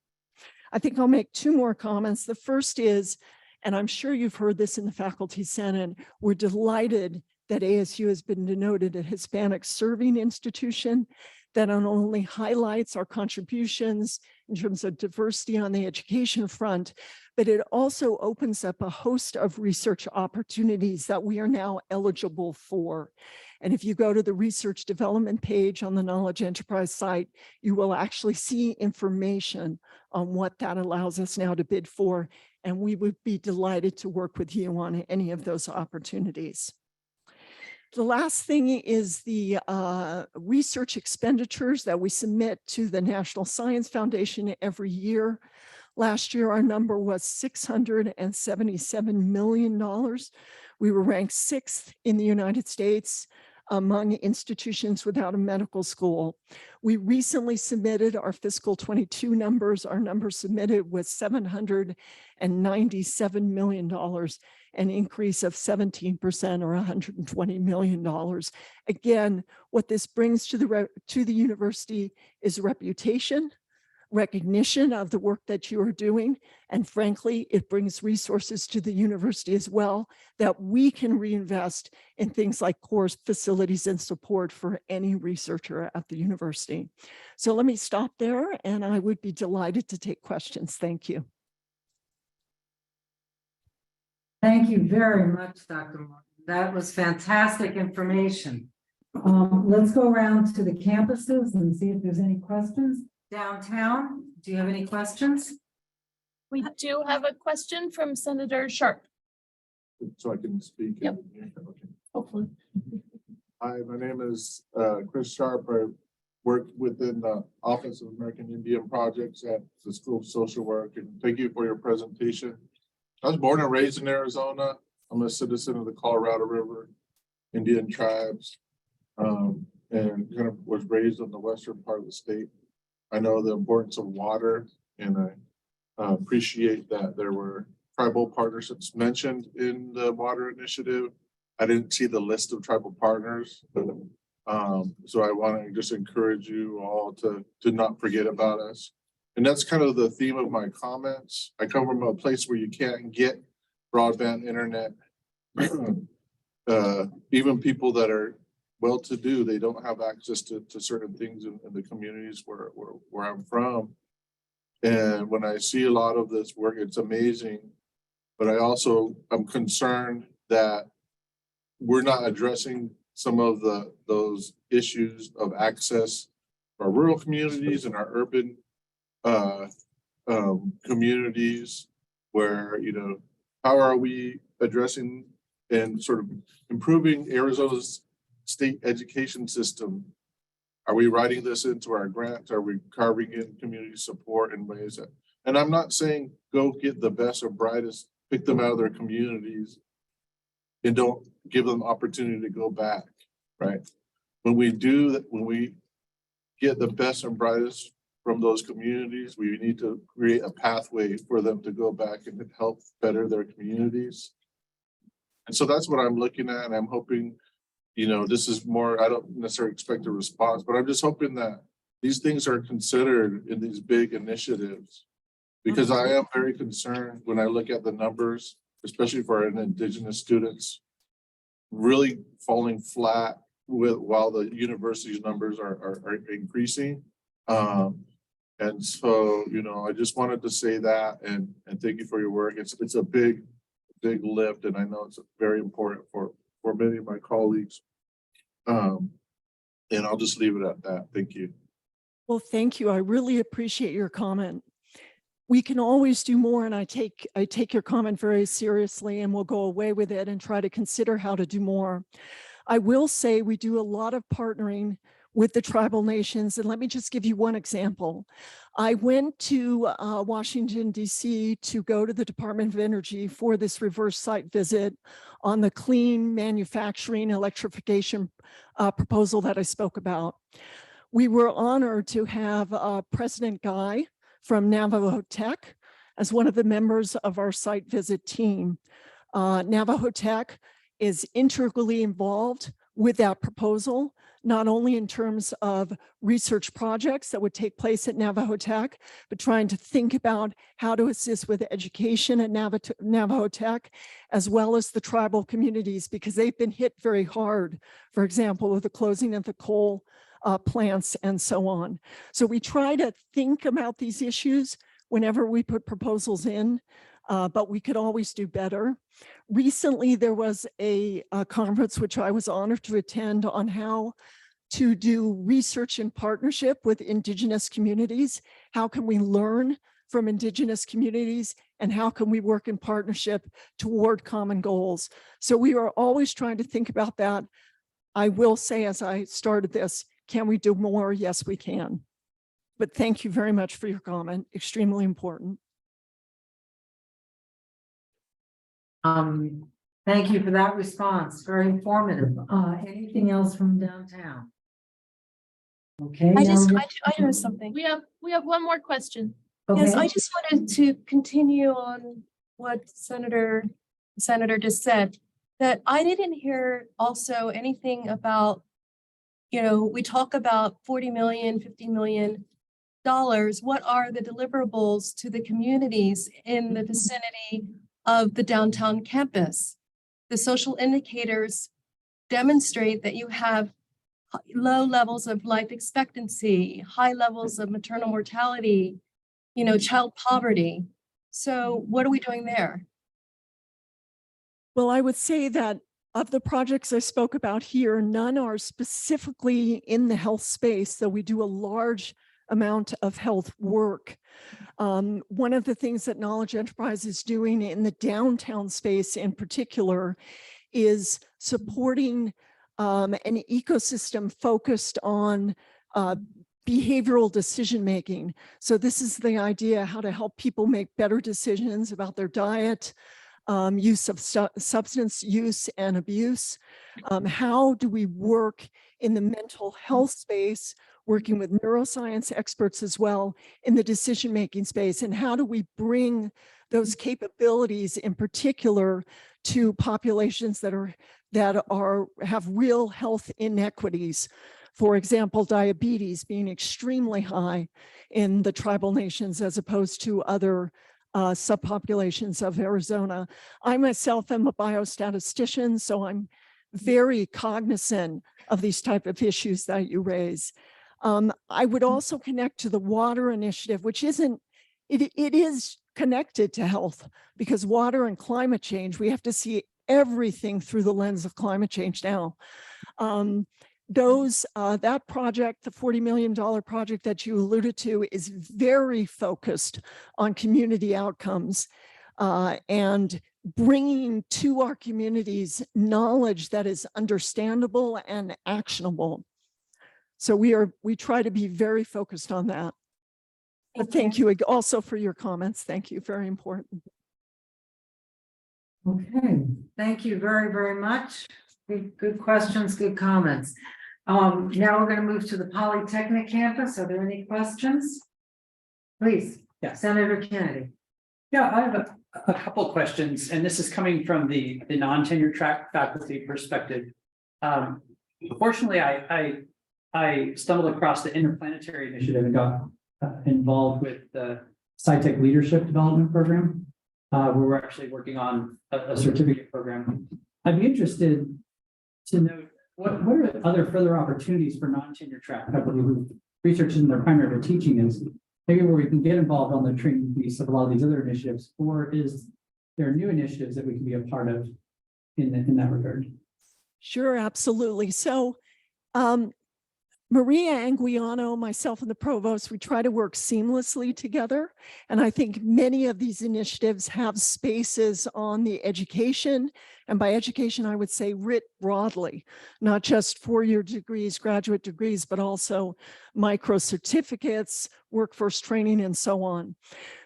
N: I think I'll make 2 more comments. The first is, and I'm sure you've heard this in the Faculty Senate, we're delighted that ASU has been denoted a Hispanic serving institution that not only highlights our contributions in terms of diversity on the education front, but it also opens up a host of research opportunities that we are now eligible for. And if you go to the research development page on the Knowledge Enterprise site, you will actually see information on what that allows us now to bid for. And we would be delighted to work with you on any of those opportunities. The last thing is the research expenditures that we submit to the National Science Foundation every year. Last year, our number was $677 million. We were ranked 6th in the United States among institutions without a medical school. We recently submitted our fiscal 22 numbers. Our number submitted was $797 million, an increase of 17% or $120 million. Again, what this brings to the university is reputation, recognition of the work that you are doing. And frankly, it brings resources to the university as well that we can reinvest in things like course facilities and support for any researcher at the university. So let me stop there, and I would be delighted to take questions. Thank you.
B: Thank you very much, Dr. Martin. That was fantastic information. Let's go around to the campuses and see if there's any questions. Downtown, do you have any questions?
J: We do have a question from Senator Sharp.
H: So I can speak.
J: Yep. Hopefully.
H: Hi, my name is Chris Sharp. I work within the Office of American Indian Projects at the School of Social Work, and thank you for your presentation. I was born and raised in Arizona. I'm a citizen of the Colorado River Indian tribes, and kind of was raised on the western part of the state. I know the importance of water, and I appreciate that there were tribal partnerships mentioned in the water initiative. I didn't see the list of tribal partners. So I want to just encourage you all to not forget about us. And that's kind of the theme of my comments. I come from a place where you can't get broadband internet. Even people that are well-to-do, they don't have access to certain things in the communities where I'm from. And when I see a lot of this work, it's amazing. But I'm concerned that we're not addressing some of those issues of access for our rural communities and our urban communities where, how are we addressing and sort of improving Arizona's state education system? Are we writing this into our grants? Are we carving in community support in ways that, and I'm not saying go get the best or brightest, pick them out of their communities and don't give them opportunity to go back, right? When we do that, when we get the best and brightest from those communities, we need to create a pathway for them to go back and help better their communities. And so that's what I'm looking at. And I'm hoping, this is more, I don't necessarily expect a response, but I'm just hoping that these things are considered in these big initiatives. Because I am very concerned when I look at the numbers, especially for our indigenous students, really falling flat while the university's numbers are increasing. And so, I just wanted to say that and thank you for your work. It's a big lift, and I know it's very important for many of my colleagues. And I'll just leave it at that. Thank you.
N: Well, thank you. I really appreciate your comment. We can always do more, and I take your comment very seriously, and we'll go away with it and try to consider how to do more. I will say we do a lot of partnering with the tribal nations, and let me just give you one example. I went to Washington, D.C. to go to the Department of Energy for this reverse site visit on the clean manufacturing electrification proposal that I spoke about. We were honored to have President Guy from Navajo Tech as one of the members of our site visit team. Navajo Tech is integrally involved with that proposal, not only in terms of research projects that would take place at Navajo Tech, but trying to think about how to assist with education at Navajo Tech, as well as the tribal communities, because they've been hit very hard, for example, with the closing of the coal plants and so on. So we try to think about these issues whenever we put proposals in, but we could always do better. Recently, there was a conference which I was honored to attend on how to do research in partnership with Indigenous communities. How can we learn from Indigenous communities, and how can we work in partnership toward common goals? So we are always trying to think about that. I will say, as I started this, can we do more? Yes, we can. But thank you very much for your comment. Extremely important.
B: Thank you for that response. Very informative. Anything else from downtown? Okay.
J: I
B: now we're-
J: know something. We have one more question. Yes,
B: Okay.
J: I just wanted to continue on what Senator just said, that I didn't hear also anything about, we talk about 40 million, $50 million. What are the deliverables to the communities in the vicinity of the downtown campus? The social indicators demonstrate that you have low levels of life expectancy, high levels of maternal mortality, child poverty. So what are we doing there?
N: Well, I would say that of the projects I spoke about here, none are specifically in the health space, though we do a large amount of health work. One of the things that Knowledge Enterprise is doing in the downtown space in particular is supporting an ecosystem focused on behavioral decision-making. So this is the idea, how to help people make better decisions about their diet, use of substance use and abuse. How do we work in the mental health space, working with neuroscience experts as well in the decision-making space? And how do we bring those capabilities in particular to populations that have real health inequities? For example, diabetes being extremely high in the tribal nations as opposed to other subpopulations of Arizona. I myself am a biostatistician, so I'm very cognizant of these type of issues that you raise. I would also connect to the water initiative, which isn't, it is connected to health, because water and climate change, we have to see everything through the lens of climate change now. That project, the $40 million project that you alluded to, is very focused on community outcomes and bringing to our communities knowledge that is understandable and actionable. So we try to be very focused on that. But thank you also for your comments. Thank you. Very important.
B: Okay, thank you very, very much. Good questions, good comments. Now we're going to move to the Polytechnic campus. Are there any questions? Please, Senator Kennedy.
O: Yeah, I have a couple questions, and this is coming from the non-tenure track faculty perspective. Fortunately, I stumbled across the Interplanetary Initiative and got involved with the SciTech Leadership Development Program, where we're actually working on a certificate program. I'd be interested to know what are other further opportunities for non-tenure track faculty who research in their primary teaching is, maybe where we can get involved on the training piece of a lot of these other initiatives, or is there new initiatives that we can be a part of in that regard?
N: Sure, absolutely. So Maria Anguiano, myself and the provost, we try to work seamlessly together. And I think many of these initiatives have spaces on the education. And by education, I would say writ broadly, not just four-year degrees, graduate degrees, but also micro certificates, workforce training, and so on.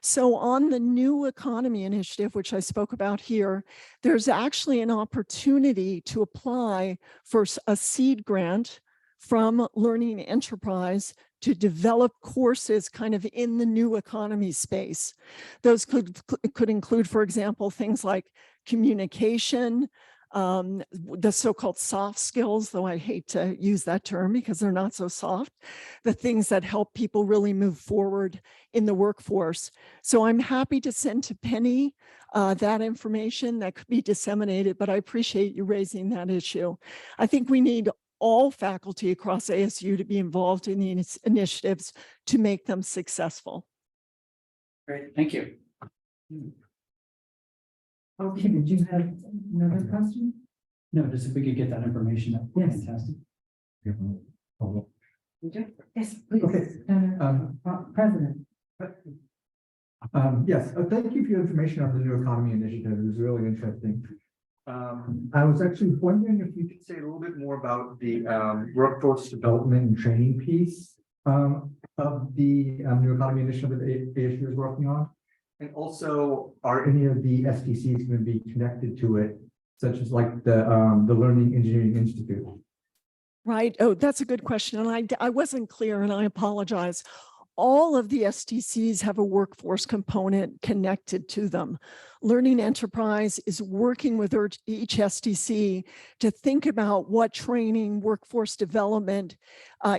N: So on the New Economy Initiative, which I spoke about here, there's actually an opportunity to apply for a seed grant from Learning Enterprise to develop courses kind of in the new economy space. Those could include, for example, things like communication, the so-called soft skills, though I hate to use that term because they're not so soft, the things that help people really move forward in the workforce. So I'm happy to send to Penny that information that could be disseminated, but I appreciate you raising that issue. I think we need all faculty across ASU to be involved in these initiatives to make them successful.
O: Great, thank you.
B: Okay, did you have another question?
O: No, just if we could get that information, that'd be fantastic.
B: Yes, please.
P: Okay.
B: President.
P: Yes, thank you for your information on the New Economy Initiative. It was really interesting. I was actually wondering if you could say a little bit more about the workforce development and training piece of the New Economy Initiative that ASU is working on. And also, are any of the STCs going to be connected to it, such as like the Learning Engineering Institute?
N: Right. Oh, that's a good question. And I wasn't clear and I apologize. All of the STCs have a workforce component connected to them. Learning Enterprise is working with each STC to think about what training, workforce development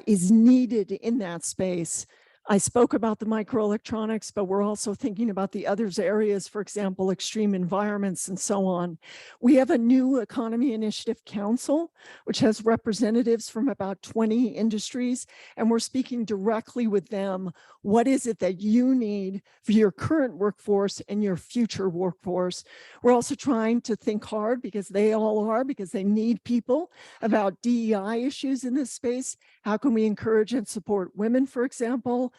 N: is needed in that space. I spoke about the microelectronics, but we're also thinking about the other areas, for example, extreme environments and so on. We have a New Economy Initiative Council, which has representatives from about 20 industries, and we're speaking directly with them. What is it that you need for your current workforce and your future workforce? We're also trying to think hard, because they all are, because they need people, about DEI issues in this space. How can we encourage and support women, for example,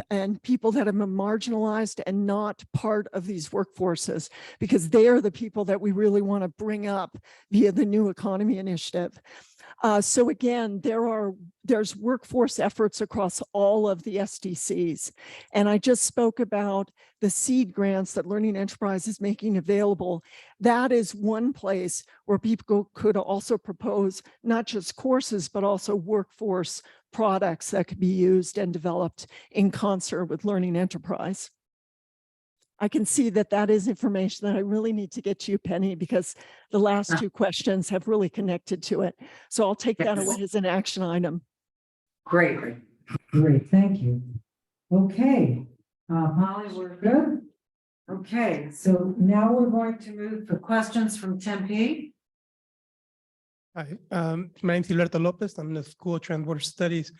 N: and people that have been marginalized and not part of these workforces, because they are the people that we really want to bring up via the New Economy Initiative. So again, there's workforce efforts across all of the STCs. And I just spoke about the seed grants that Learning Enterprise is making available. That is one place where people could also propose not just courses, but also workforce products that could be used and developed in concert with Learning Enterprise. I can see that that is information that I really need to get to you, Penny, because the last two questions have really connected to it. So I'll take that away as an action item.
B: Great, great, thank you. Okay, Molly, we're good? Okay, so now we're going to move for questions from Tempe.
Q: Hi, my name's Gilberto Lopez. I'm in the School of Transborder Studies.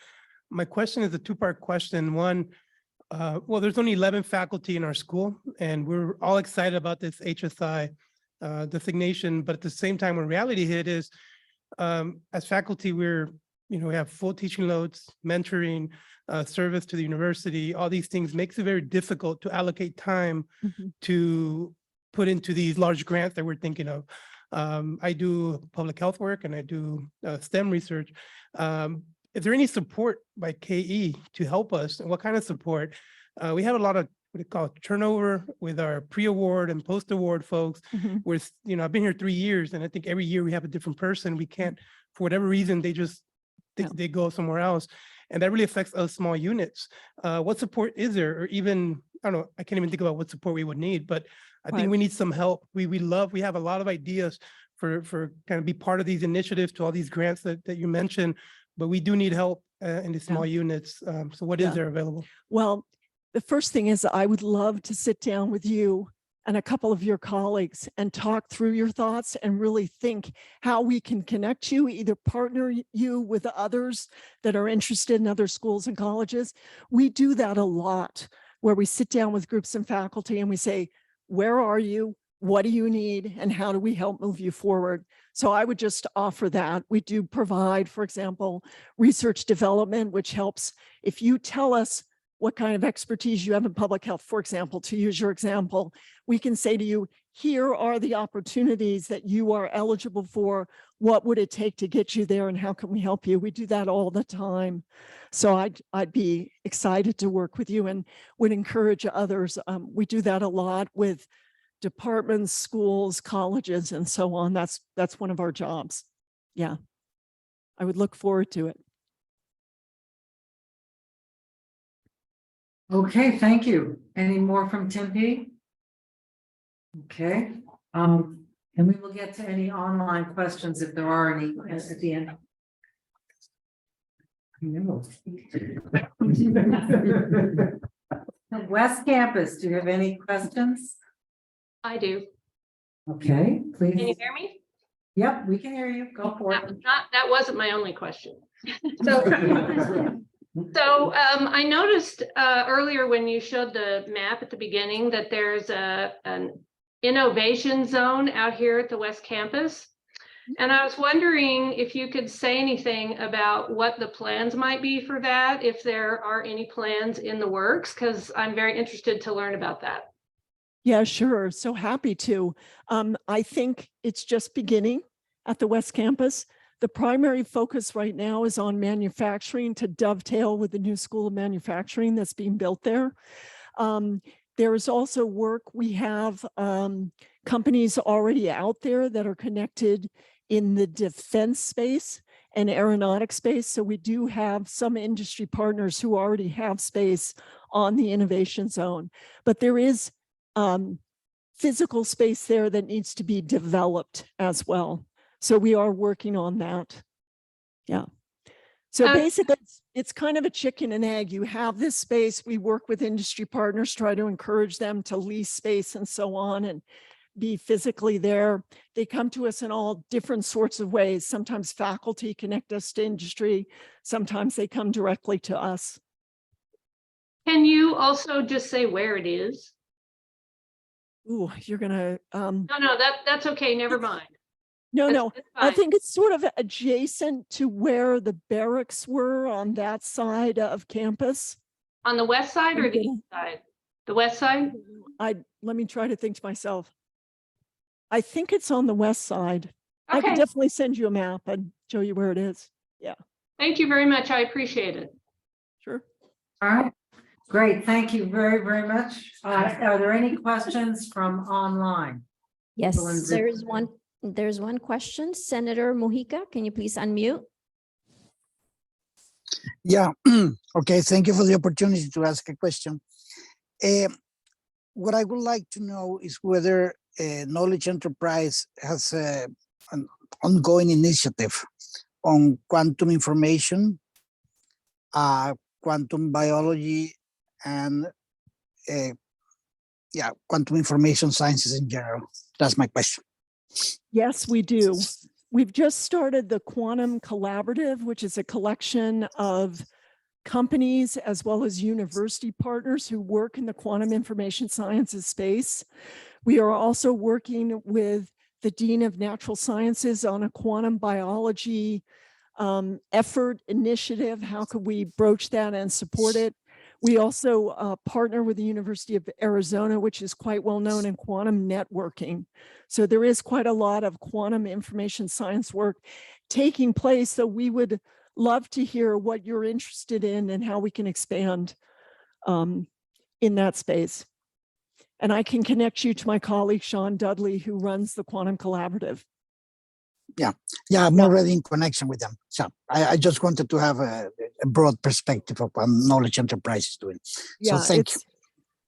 Q: My question is a two-part question. One, well, there's only 11 faculty in our school, and we're all excited about this HSI designation, but at the same time, when reality hit is, as faculty, we have full teaching loads, mentoring, service to the university, all these things makes it very difficult to allocate time to put into these large grants that we're thinking of. I do public health work and I do STEM research. Is there any support by KE to help us, and what kind of support? We have a lot of what they call turnover with our pre-award and post-award folks. With, I've been here 3 years, and I think every year we have a different person. We can't, for whatever reason, they go somewhere else. And that really affects us small units. What support is there? Or even, I don't know, I can't even think about what support we would need, but I think we need some help. We have a lot of ideas for kind of be part of these initiatives to all these grants that you mentioned, but we do need help in the small units. So what is there available?
N: Well, the first thing is I would love to sit down with you and a couple of your colleagues and talk through your thoughts and really think how we can connect you, either partner you with others that are interested in other schools and colleges. We do that a lot, where we sit down with groups and faculty and we say, where are you? What do you need? And how do we help move you forward? So I would just offer that. We do provide, for example, research development, which helps if you tell us what kind of expertise you have in public health, for example, to use your example, we can say to you, here are the opportunities that you are eligible for. What would it take to get you there and how can we help you? We do that all the time. So I'd be excited to work with you and would encourage others. We do that a lot with departments, schools, colleges, and so on. That's one of our jobs. Yeah, I would look forward to it.
B: Okay, thank you. Any more from Tempe? Okay, and we will get to any online questions if there are any at the end. West Campus, do you have any questions?
L: I do.
B: Okay, please.
L: Can you hear me?
B: Yep, we can hear you. Go for it.
L: That wasn't my only question. So I noticed earlier when you showed the map at the beginning that there's an innovation zone out here at the West Campus. And I was wondering if you could say anything about what the plans might be for that, if there are any plans in the works, because I'm very interested to learn about that.
N: Yeah, sure. So happy to. I think it's just beginning at the West Campus. The primary focus right now is on manufacturing to dovetail with the new School of Manufacturing that's being built there. There is also work. We have companies already out there that are connected in the defense space and aeronautic space. So we do have some industry partners who already have space on the innovation zone, but there is physical space there that needs to be developed as well. So we are working on that. Yeah. So basically, it's kind of a chicken and egg. You have this space. We work with industry partners, try to encourage them to lease space and so on and be physically there. They come to us in all different sorts of ways. Sometimes faculty connect us to industry. Sometimes they come directly to us.
L: Can you also just say where it is?
N: Ooh, you're gonna.
L: No, that's okay. Never mind.
N: No, I think it's sort of adjacent to where the barracks were on that side of campus.
L: On the west side or the east side? The west side?
N: Let me try to think to myself. I think it's on the west side.
L: Okay.
N: I can definitely send you a map and show you where it is. Yeah.
L: Thank you very much. I appreciate it.
N: Sure.
B: All right. Great. Thank you very, very much. Are there any questions from online?
A: Yes, there's one question. Senator Mujica, can you please unmute?
R: Yeah, okay, thank you for the opportunity to ask a question. What I would like to know is whether Knowledge Enterprise has an ongoing initiative on quantum information quantum biology and quantum information sciences in general? That's my question.
N: Yes, we do. We've just started the Quantum Collaborative, which is a collection of companies as well as university partners who work in the quantum information sciences space. We are also working with the Dean of Natural Sciences on a quantum biology effort initiative. How could we broach that and support it? We also partner with the University of Arizona, which is quite well known in quantum networking. So there is quite a lot of quantum information science work taking place. So we would love to hear what you're interested in and how we can expand in that space. And I can connect you to my colleague, Sean Dudley, who runs the Quantum Collaborative.
R: Yeah, I'm already in connection with them. So I just wanted to have a broad perspective of what Knowledge Enterprise is doing. So thank you.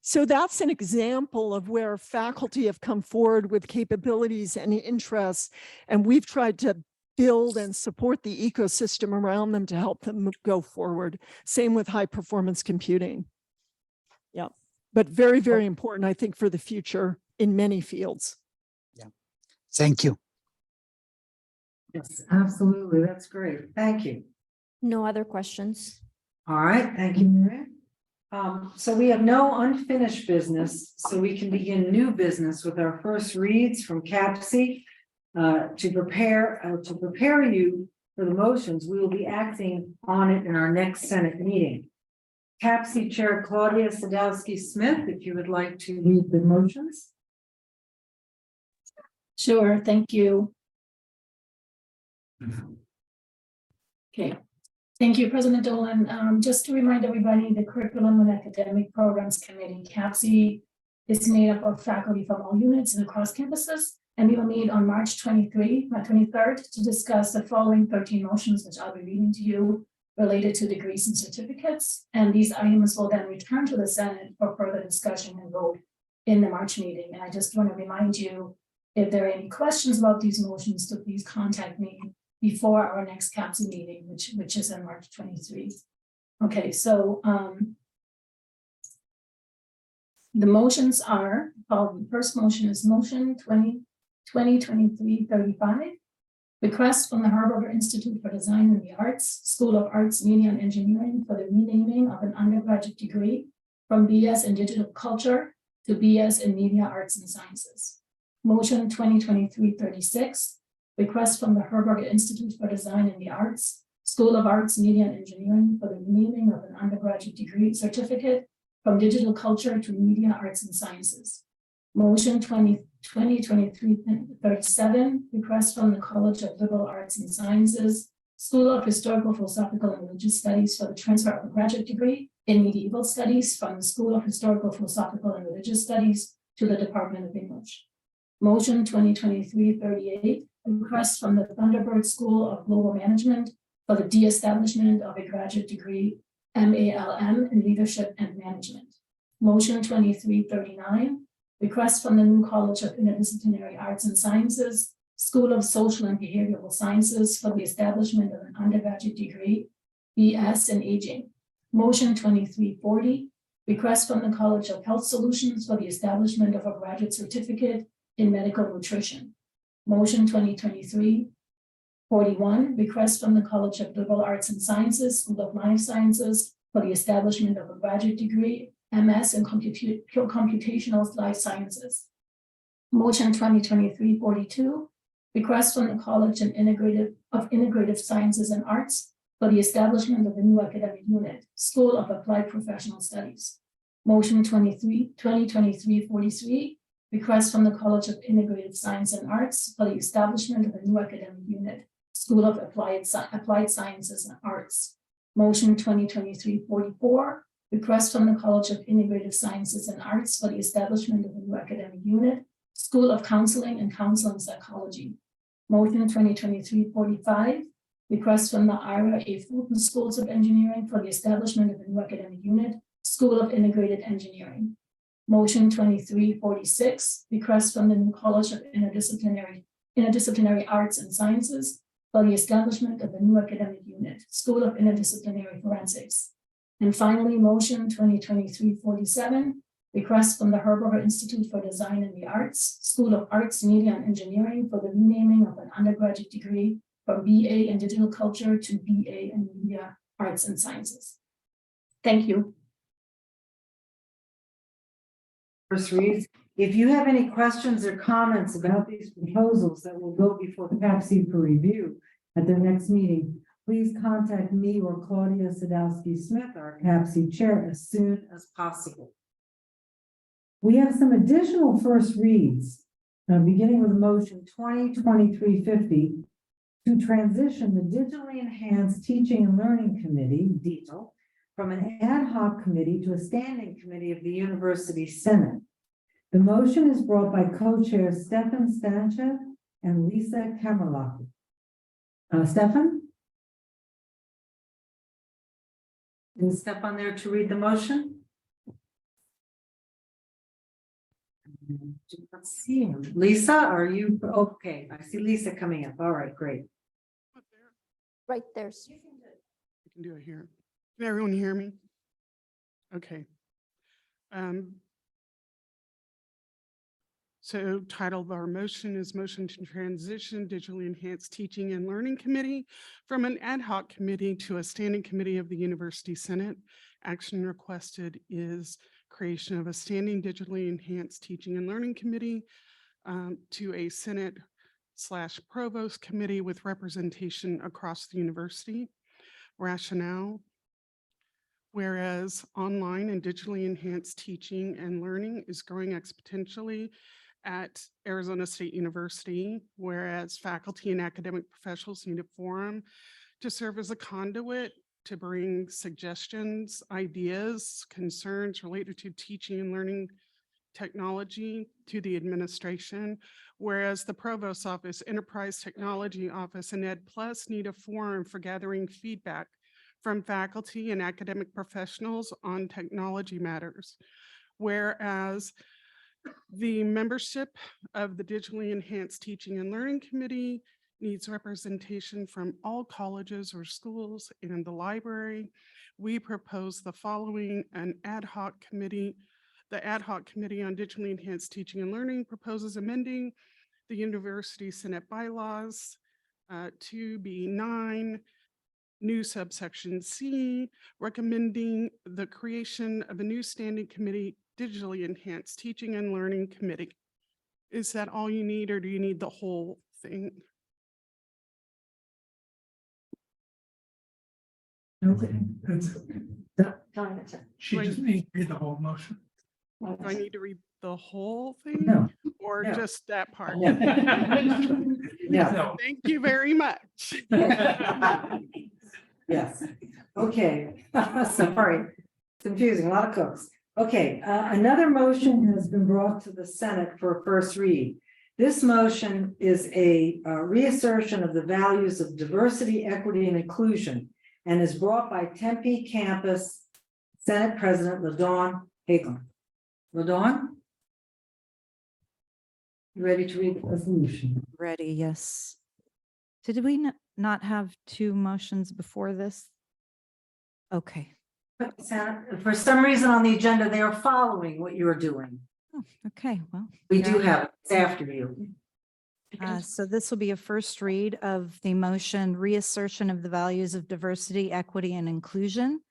N: So that's an example of where faculty have come forward with capabilities and interests, and we've tried to build and support the ecosystem around them to help them go forward. Same with high performance computing. Yeah, but very, very important, I think, for the future in many fields.
R: Yeah, thank you.
B: Yes, absolutely. That's great. Thank you.
A: No other questions.
B: All right, thank you, Maria. So we have no unfinished business, so we can begin new business with our first reads from CAPC. To prepare you for the motions, we will be acting on it in our next Senate meeting. CAPC Chair Claudia Sadowski-Smith, if you would like to read the motions.
J: Sure, thank you. Okay, thank you, President Dolan. Just to remind everybody, the Curriculum and Academic Programs Committee, CAPC, is made up of faculty from all units and across campuses, and we will meet on March 23rd to discuss the following 13 motions, which I'll be reading to you, related to degrees and certificates. And these items will then return to the Senate for further discussion and vote in the March meeting. And I just want to remind you, if there are any questions about these motions, to please contact me before our next CAPC meeting, which is on March 23. Okay, so the motions are, the first motion is motion 2023-35, request from the Harburger Institute for Design and the Arts, School of Arts, Media and Engineering for the renaming of an undergraduate degree from BS in Digital Culture to BS in Media, Arts and Sciences. Motion 2023-36, request from the Harburger Institute for Design and the Arts, School of Arts, Media and Engineering for the renaming of an undergraduate degree certificate from Digital Culture to Media, Arts and Sciences. Motion 2023-37, request from the College of Liberal Arts and Sciences, School of Historical, Philosophical and Religious Studies for the transfer of a graduate degree in Medieval Studies from the School of Historical, Philosophical and Religious Studies to the Department of English. Motion 2023-38, request from the Thunderbird School of Global Management for the de-establishment of a graduate degree, MALM in Leadership and Management. Motion 23-39, request from the New College of Interdisciplinary Arts and Sciences, School of Social and Behavioral Sciences for the establishment of an undergraduate degree, BS in Aging. Motion 23-40, request from the College of Health Solutions for the establishment of a graduate certificate in medical nutrition. Motion 2023-41, request from the College of Liberal Arts and Sciences, School of Life Sciences for the establishment of a graduate degree, MS in Computational Life Sciences. Motion 2023-42, request from the College of Integrative Sciences and Arts for the establishment of a new academic unit, School of Applied Professional Studies. Motion 2023-43, request from the College of Integrative Science and Arts for the establishment of a new academic unit, School of Applied Sciences and Arts. Motion 2023-44, request from the College of Integrative Sciences and Arts for the establishment of a new academic unit, School of Counseling and Counseling Psychology. Motion 2023-45, request from the Ira A. Fulton Schools of Engineering for the establishment of a new academic unit, School of Integrated Engineering. Motion 23-46, request from the New College of Interdisciplinary Arts and Sciences
S: for the establishment of a new academic unit, School of Interdisciplinary Forensics. And finally, motion 2023-47, request from the Herbert Institute for Design and the Arts, School of Arts, Media and Engineering for the renaming of an undergraduate degree from BA in Digital Culture to BA in Media Arts and Sciences. Thank you.
B: First read. If you have any questions or comments about these proposals that will go before the CAPC for review at their next meeting, please contact me or Claudia Sadowski-Smith, our CAPC chair, as soon as possible. We have some additional first reads, beginning with motion 2023-50 to transition the Digitally Enhanced Teaching and Learning Committee, DETL, from an ad hoc committee to a standing committee of the University Senate. The motion is brought by co-chairs Stefan Stanchev and Lisa Kamerlach. Stefan? Is Stefan there to read the motion? Do not see him. Lisa, are you, okay, I see Lisa coming up. All right, great.
A: Right there.
T: You can do it here. Can everyone hear me? Okay. So title of our motion is motion to transition Digitally Enhanced Teaching and Learning Committee from an ad hoc committee to a standing committee of the University Senate. Action requested is creation of a standing Digitally Enhanced Teaching and Learning Committee to a Senate/Provost committee with representation across the university. Rationale: whereas online and digitally enhanced teaching and learning is growing exponentially at Arizona State University, whereas faculty and academic professionals need a forum to serve as a conduit to bring suggestions, ideas, concerns related to teaching and learning technology to the administration, whereas the Provost's Office, Enterprise Technology Office, and EdPlus need a forum for gathering feedback from faculty and academic professionals on technology matters, whereas the membership of the Digitally Enhanced Teaching and Learning Committee needs representation from all colleges or schools and the library. We propose the following: an ad hoc committee. The Ad hoc Committee on Digitally Enhanced Teaching and Learning proposes amending the University Senate bylaws to be 9, new subsection C, recommending the creation of a new standing committee, Digitally Enhanced Teaching and Learning Committee. Is that all you need, or do you need the whole thing?
P: Okay. She just made the whole motion.
T: Do I need to read the whole thing?
B: No.
T: Or
B: No.
T: just that part?
B: Yeah.
T: Thank you very much.
B: Yes. Okay. Sorry. Confusing, a lot of cooks. Okay, another motion has been brought to the Senate for a first read. This motion is a reassertion of the values of diversity, equity, and inclusion, and is brought by Tempe Campus Senate President LaDawn Hagelin. LaDawn? You ready to read the resolution?
F: Ready, yes. Did we not have two motions before this? Okay.
B: For some reason on the agenda, they are following what you are doing.
F: Oh, okay, well.
B: We do
F: yeah.
B: have, it's after you.
F: So this will be a first read of the motion reassertion of the values of diversity, equity, and inclusion.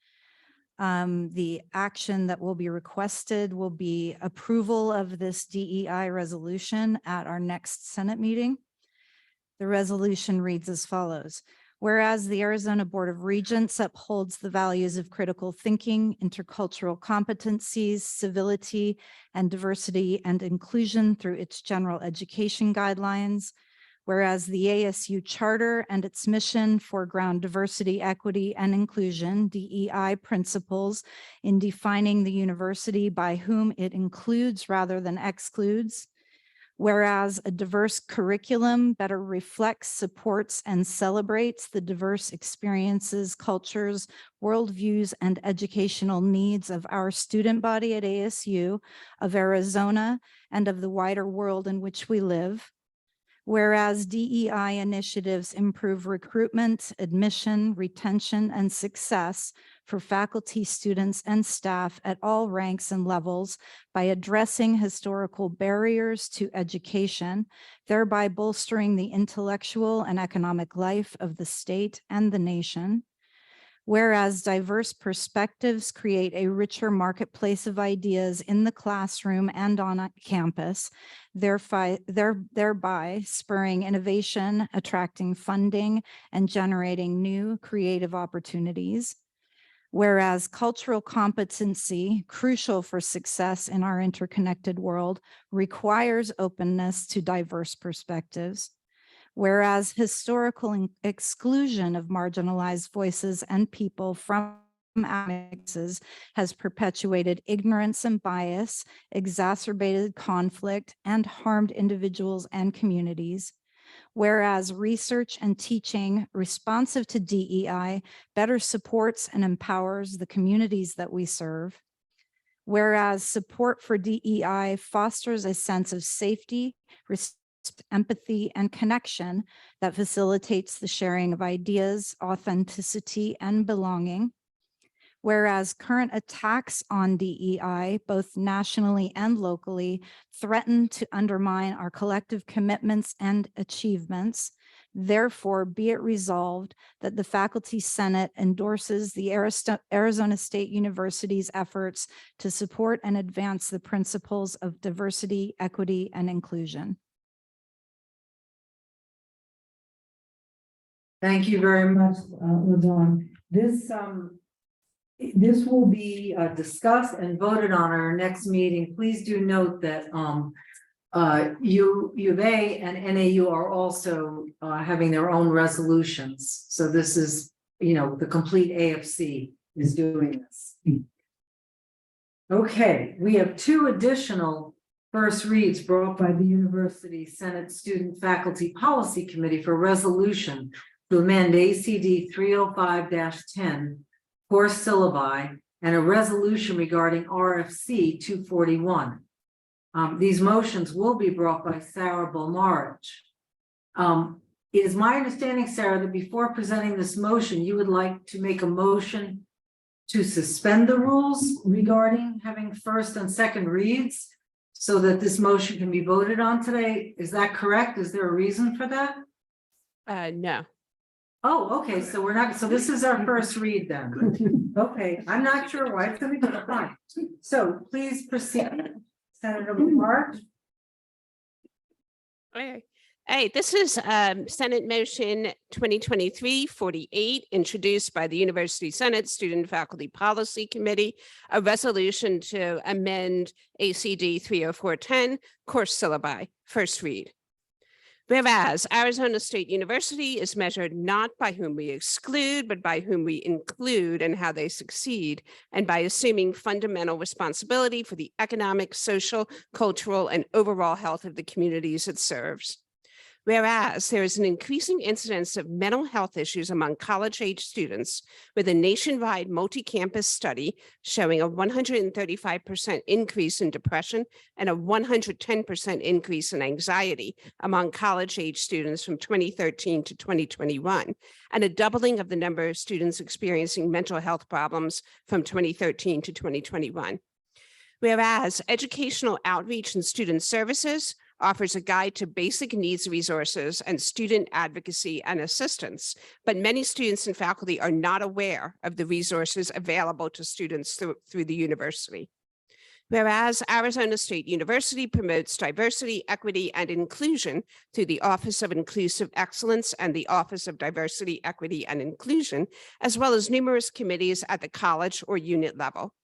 F: The action that will be requested will be approval of this DEI resolution at our next Senate meeting. The resolution reads as follows. Whereas the Arizona Board of Regents upholds the values of critical thinking, intercultural competencies, civility, and diversity and inclusion through its general education guidelines. Whereas the ASU Charter and its mission foreground diversity, equity, and inclusion, DEI principles in defining the university by whom it includes rather than excludes. Whereas a diverse curriculum better reflects, supports, and celebrates the diverse experiences, cultures, worldviews, and educational needs of our student body at ASU, of Arizona, and of the wider world in which we live. Whereas DEI initiatives improve recruitment, admission, retention, and success for faculty, students, and staff at all ranks and levels by addressing historical barriers to education, thereby bolstering the intellectual and economic life of the state and the nation. Whereas diverse perspectives create a richer marketplace of ideas in the classroom and on campus, thereby spurring innovation, attracting funding, and generating new creative opportunities. Whereas cultural competency, crucial for success in our interconnected world, requires openness to diverse perspectives. Whereas historical exclusion of marginalized voices and people from annexes has perpetuated ignorance and bias, exacerbated conflict, and harmed individuals and communities. Whereas research and teaching responsive to DEI better supports and empowers the communities that we serve. Whereas support for DEI fosters a sense of safety, empathy, and connection that facilitates the sharing of ideas, authenticity, and belonging. Whereas current attacks on DEI, both nationally and locally, threaten to undermine our collective commitments and achievements. Therefore, be it resolved that the Faculty Senate endorses the Arizona State University's efforts to support and advance the principles of diversity, equity, and inclusion.
B: Thank you very much, LaDawn. This will be discussed and voted on our next meeting. Please do note that U of A and NAU are also having their own resolutions. So this is, the complete AFC is doing this. Okay, we have two additional first reads brought by the University Senate Student Faculty Policy Committee for resolution to amend ACD 305-10 course syllabi and a resolution regarding RFC 241. These motions will be brought by Sarah Bulmarich. It is my understanding, Sarah, that before presenting this motion, you would like to make a motion to suspend the rules regarding having first and second reads so that this motion can be voted on today. Is that correct? Is there a reason for that?
U: No.
B: Oh, okay, so we're not, so this is our first read then. Okay, I'm not sure why it's gonna be fine. So please proceed, Senator Mark.
U: Okay. Hey, this is Senate Motion 2023-48, introduced by the University Senate Student Faculty Policy Committee, a resolution to amend ACD 304-10 course syllabi, first read. Whereas Arizona State University is measured not by whom we exclude, but by whom we include and how they succeed, and by assuming fundamental responsibility for the economic, social, cultural, and overall health of the communities it serves. Whereas there is an increasing incidence of mental health issues among college-age students, with a nationwide multi-campus study showing a 135% increase in depression and a 110% increase in anxiety among college-age students from 2013 to 2021, and a doubling of the number of students experiencing mental health problems from 2013 to 2021. Whereas educational outreach and student services offers a guide to basic needs resources and student advocacy and assistance, but many students and faculty are not aware of the resources available to students through the university. Whereas Arizona State University promotes diversity, equity, and inclusion through the Office of Inclusive Excellence and the Office of Diversity, Equity, and Inclusion, as well as numerous committees at the college or unit level.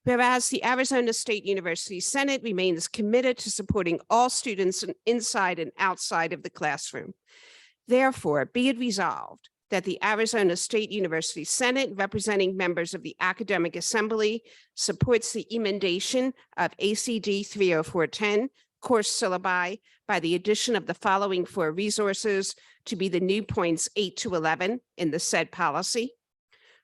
U: Whereas the Arizona State University Senate remains committed to supporting all students inside and outside of the classroom. Therefore, be it resolved that the Arizona State University Senate, representing members of the Academic Assembly, supports the emendation of ACD 304-10 course syllabi by the addition of the following 4 resources to be the new points 8 to 11 in the said policy.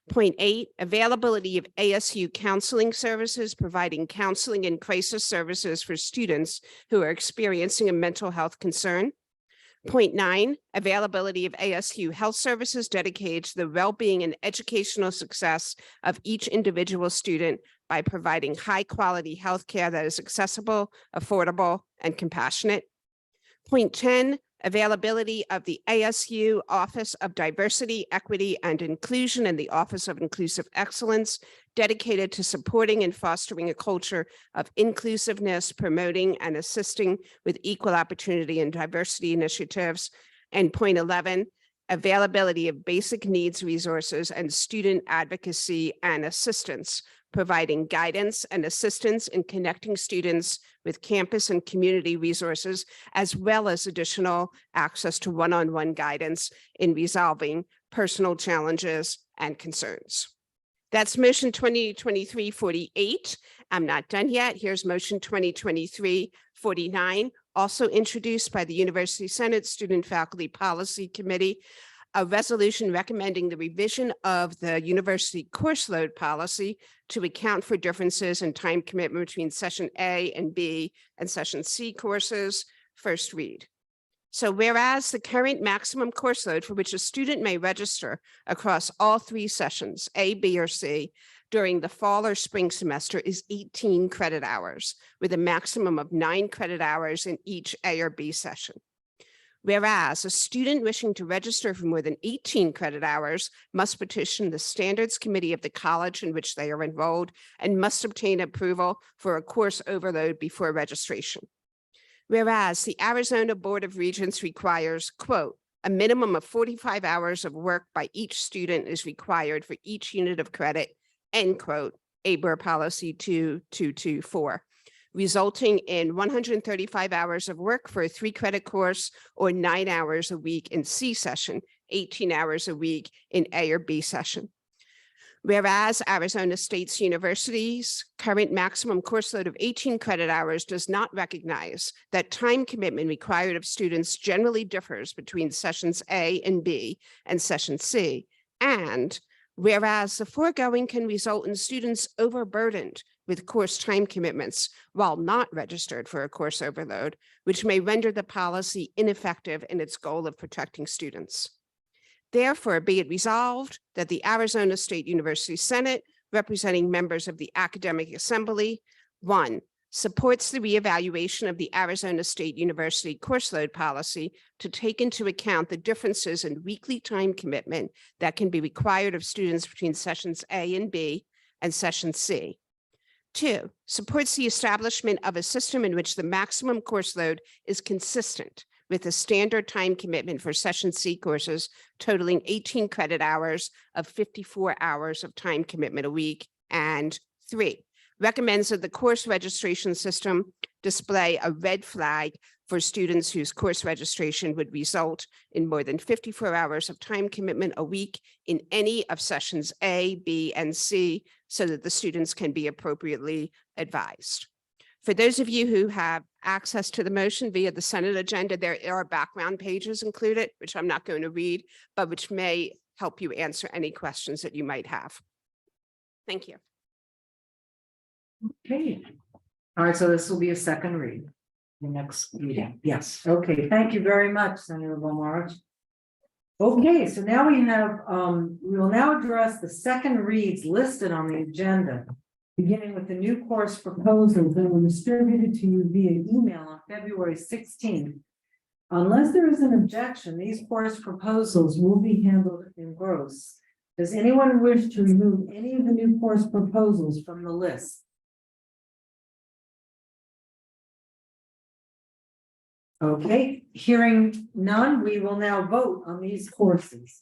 U: Point 8, availability of ASU counseling services, providing counseling and crisis services for students who are experiencing a mental health concern. Point 9, availability of ASU health services dedicated to the well-being and educational success of each individual student by providing high-quality healthcare that is accessible, affordable, and compassionate. Point 10, availability of the ASU Office of Diversity, Equity, and Inclusion and the Office of Inclusive Excellence, dedicated to supporting and fostering a culture of inclusiveness, promoting and assisting with equal opportunity and diversity initiatives. And point 11, availability of basic needs resources and student advocacy and assistance, providing guidance and assistance in connecting students with campus and community resources, as well as additional access to one-on-one guidance in resolving personal challenges and concerns. That's motion 2023-48. I'm not done yet. Here's motion 2023-49, also introduced by the University Senate Student Faculty Policy Committee, a resolution recommending the revision of the university course load policy to account for differences in time commitment between session A and B and session C courses. First read. So whereas the current maximum course load for which a student may register across all 3 sessions, A, B, or C, during the fall or spring semester is 18 credit hours, with a maximum of 9 credit hours in each A or B session. Whereas a student wishing to register for more than 18 credit hours must petition the standards committee of the college in which they are enrolled and must obtain approval for a course overload before registration. Whereas the Arizona Board of Regents requires, quote, a minimum of 45 hours of work by each student is required for each unit of credit, end quote, ABOR policy 2224. Resulting in 135 hours of work for a 3-credit course or 9 hours a week in C session, 18 hours a week in A or B session. Whereas Arizona State University's current maximum course load of 18 credit hours does not recognize that time commitment required of students generally differs between sessions A and B and session C. And whereas the foregoing can result in students overburdened with course time commitments while not registered for a course overload, which may render the policy ineffective in its goal of protecting students. Therefore, be it resolved that the Arizona State University Senate, representing members of the Academic Assembly, 1, supports the reevaluation of the Arizona State University course load policy to take into account the differences in weekly time commitment that can be required of students between sessions A and B and session C. 2, supports the establishment of a system in which the maximum course load is consistent with the standard time commitment for session C courses totaling 18 credit hours of 54 hours of time commitment a week. And 3, recommends that the course registration system display a red flag for students whose course registration would result in more than 54 hours of time commitment a week in any of sessions A, B, and C, so that the students can be appropriately advised. For those of you who have access to the motion via the Senate agenda, there are background pages included, which I'm not going to read, but which may help you answer any questions that you might have. Thank you.
B: Okay. All right, so this will be a second read. The next meeting. Yes. Okay, thank you very much, Senator Lamarche. Okay, so now we have, we will now address the second reads listed on the agenda, beginning with the new course proposals that were distributed to you via email on February 16th. Unless there is an objection, these course proposals will be handled in gross. Does anyone wish to remove any of the new course proposals from the list? Okay, hearing none, we will now vote on these courses.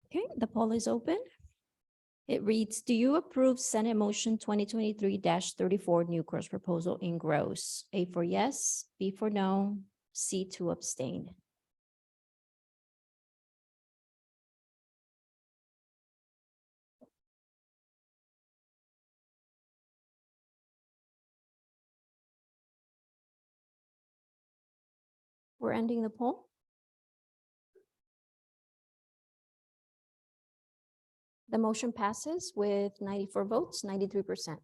A: Okay, the poll is open. It reads, do you approve Senate Motion 2023-34 new course proposal in gross? A for yes, B for no, C to abstain. We're ending the poll. The motion passes with 94 votes, 93%.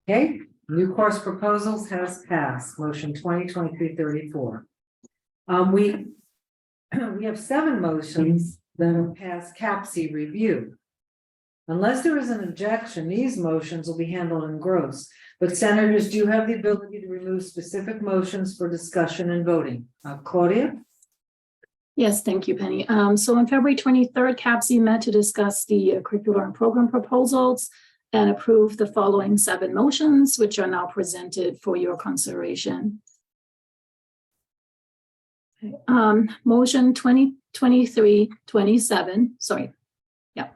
B: Okay, new course proposals has passed, motion 2023-34. We we have 7 motions that have passed CAPC review. Unless there is an objection, these motions will be handled in gross. But senators do have the ability to remove specific motions for discussion and voting. Claudia?
S: Yes, thank you, Penny. So on February 23rd, CAPC met to discuss the curricular and program proposals and approve the following 7 motions, which are now presented for your consideration. Okay, motion 2023-27, sorry. Yeah.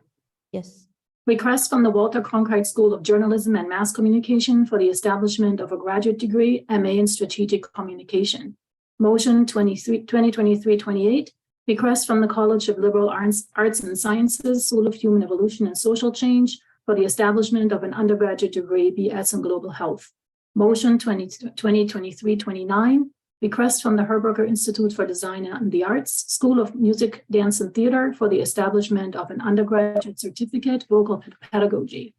A: Yes.
S: Request from the Walter Cronkite School of Journalism and Mass Communication for the establishment of a graduate degree, MA in Strategic Communication. Motion 2023-28, request from the College of Liberal Arts and Sciences, School of Human Evolution and Social Change for the establishment of an undergraduate degree, BS in Global Health. Motion 2023-29, request from the Herberger Institute for Design and the Arts, School of Music, Dance and Theater for the establishment of an undergraduate certificate, vocal pedagogy.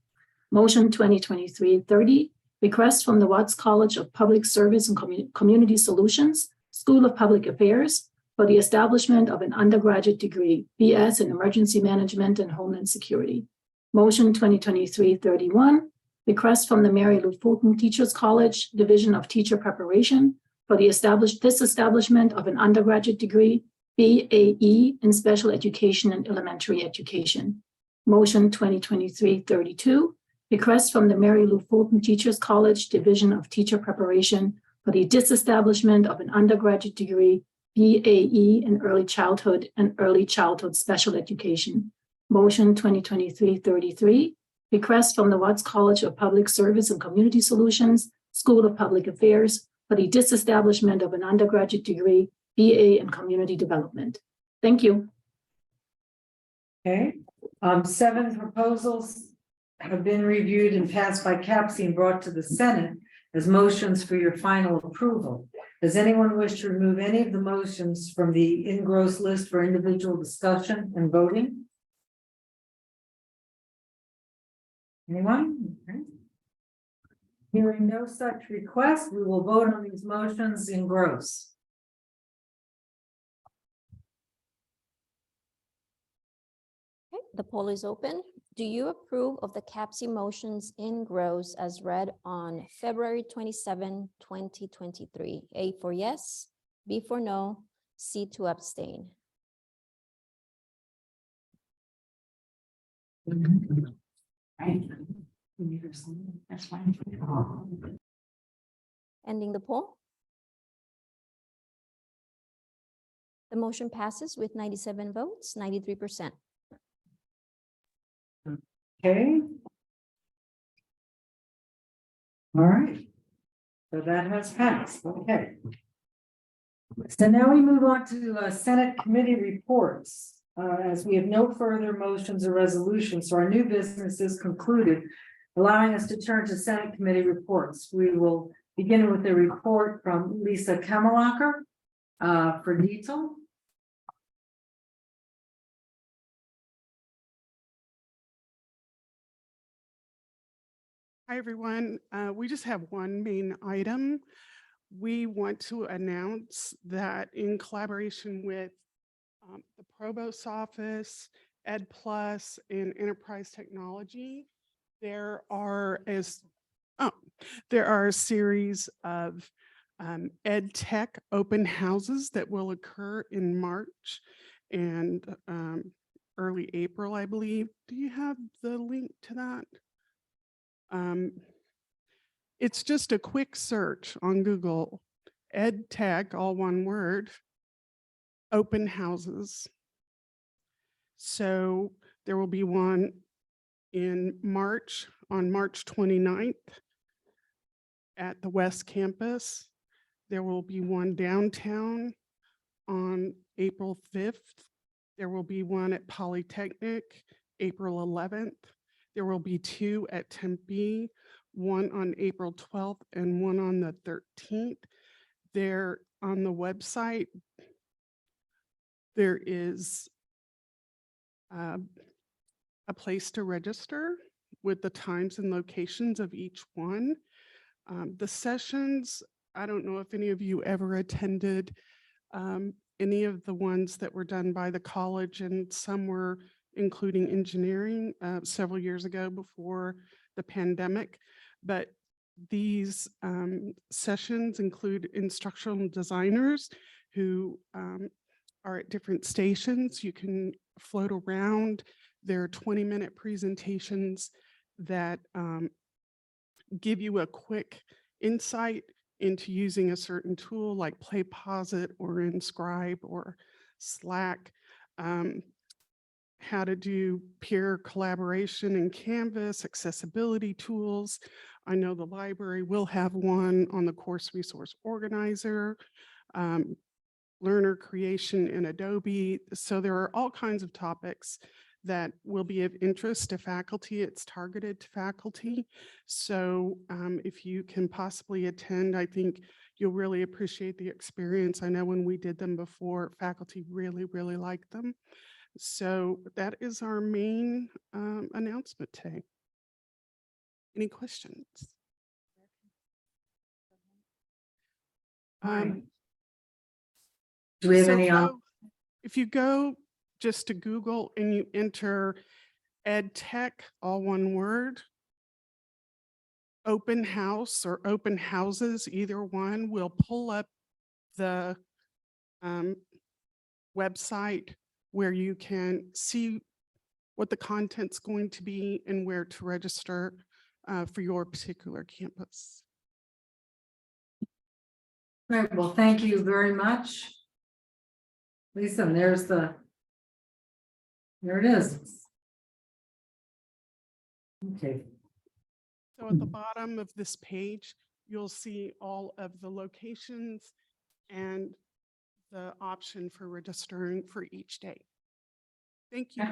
S: Motion 2023-30, request from the Watts College of Public Service and Community Solutions, School of Public Affairs for the establishment of an undergraduate degree, BS in Emergency Management and Homeland Security. Motion 2023-31, request from the Mary Lou Fulton Teachers College, Division of Teacher Preparation for the establishment of an undergraduate degree, BAE in Special Education and Elementary Education. Motion 2023-32, request from the Mary Lou Fulton Teachers College, Division of Teacher Preparation for the disestablishment of an undergraduate degree, BAE in Early Childhood and Early Childhood Special Education. Motion 2023-33, request from the Watts College of Public Service and Community Solutions, School of Public Affairs for the disestablishment of an undergraduate degree, BA in Community Development. Thank you.
B: Okay, 7 proposals have been reviewed and passed by CAPC and brought to the Senate as motions for your final approval. Does anyone wish to remove any of the motions from the in-gross list for individual discussion and voting? Anyone? Okay. Hearing no such request, we will vote on these motions in gross.
A: Okay, the poll is open. Do you approve of the CAPC motions in gross as read on February 27, 2023? A for yes, B for no, C to abstain.
B: That's fine.
A: Ending the poll. The motion passes with 97 votes, 93%.
B: Okay. All right. So that has passed. Okay. So now we move on to Senate committee reports. As we have no further motions or resolutions, so our new business is concluded, allowing us to turn to Senate committee reports. We will begin with a report from Lisa Kamalacher for detail.
T: Hi, everyone. We just have one main item. We want to announce that in collaboration with the Provost's Office, Ed Plus, and Enterprise Technology, there are a series of Ed Tech open houses that will occur in March and early April, I believe. Do you have the link to that? It's just a quick search on Google, Ed Tech, all one word, open houses. So there will be one in March, on March 29th at the West Campus. There will be one downtown on April 5th. There will be one at Polytechnic, April 11th. There will be 2 at Tempe, one on April 12th and one on the 13th. There on the website, there is a place to register. with the times and locations of each one. The sessions, I don't know if any of you ever attended any of the ones that were done by the college, and some were including engineering several years ago before the pandemic. But these sessions include instructional designers who are at different stations. You can float around. There are 20-minute presentations that give you a quick insight into using a certain tool like PlayPosit or Inscribe or Slack, how to do peer collaboration in Canvas, accessibility tools. I know the library will have one on the course resource organizer, learner creation in Adobe. So there are all kinds of topics that will be of interest to faculty. It's targeted to faculty. So if you can possibly attend, I think you'll really appreciate the experience. I know when we did them before, faculty really, really liked them. So that is our main announcement today. Any questions?
B: Do we have
T: So
B: any on?
T: if you go just to Google and you enter EdTech, all one word, open house or open houses, either one will pull up the website where you can see what the content's going to be and where to register for your particular campus.
B: Great, well, thank you very much. Lisa, and there it is. Okay.
T: So at the bottom of this page, you'll see all of the locations and the option for registering for each day. Thank you.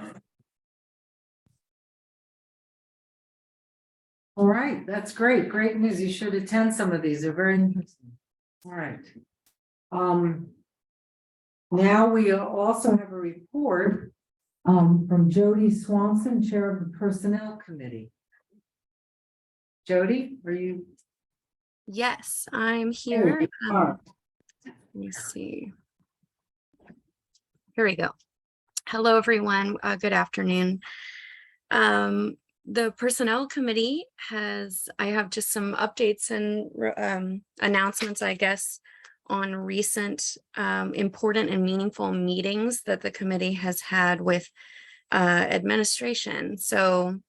B: All right, that's great. Great news. You should attend some of these. They're very interesting. All right. Now we also have a report from Jody Swanson, Chair of the Personnel Committee. Jody, are you?
G: Yes, I'm
B: There
G: here.
B: you are.
G: Let me see. Here we go. Hello, everyone. Good afternoon. The Personnel Committee I have just some updates and announcements, I guess, on recent important and meaningful meetings that the committee has had with administration. So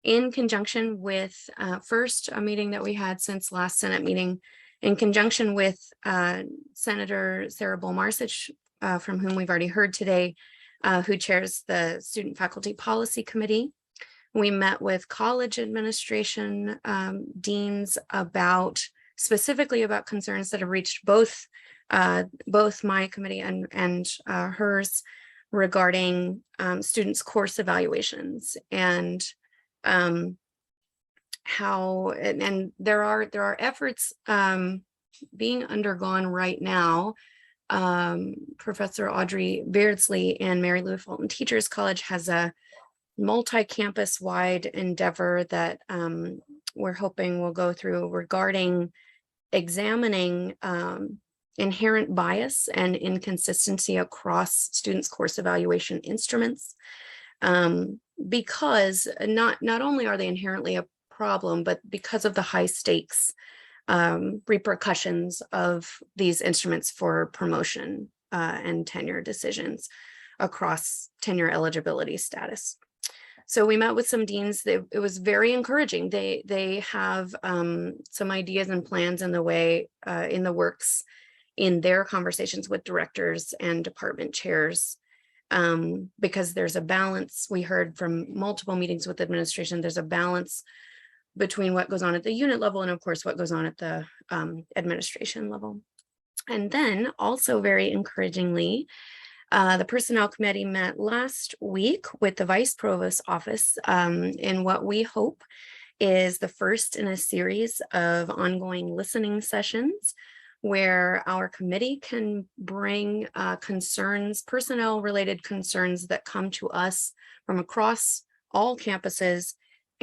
G: in conjunction with first a meeting that we had since last Senate meeting, in conjunction with Senator Sarah Bolmarsich, from whom we've already heard today, who chairs the Student Faculty Policy Committee. We met with college administration deans specifically about concerns that have reached both my committee and hers regarding students' course evaluations and how there are efforts being undergone right now. Professor Audrey Beardsley and Mary Lou Fulton Teachers College has a multi-campus wide endeavor that we're hoping will go through regarding examining inherent bias and inconsistency across students' course evaluation instruments, because not only are they inherently a problem, but because of the high stakes repercussions of these instruments for promotion and tenure decisions across tenure eligibility status. So we met with some deans. It was very encouraging. They have some ideas and plans in the works in their conversations with directors and department chairs, because there's a balance. We heard from multiple meetings with administration, there's a balance between what goes on at the unit level and of course what goes on at the administration level. And then also very encouragingly, the Personnel Committee met last week with the Vice Provost's office in what we hope is the first in a series of ongoing listening sessions where our committee can bring personnel related concerns that come to us from across all campuses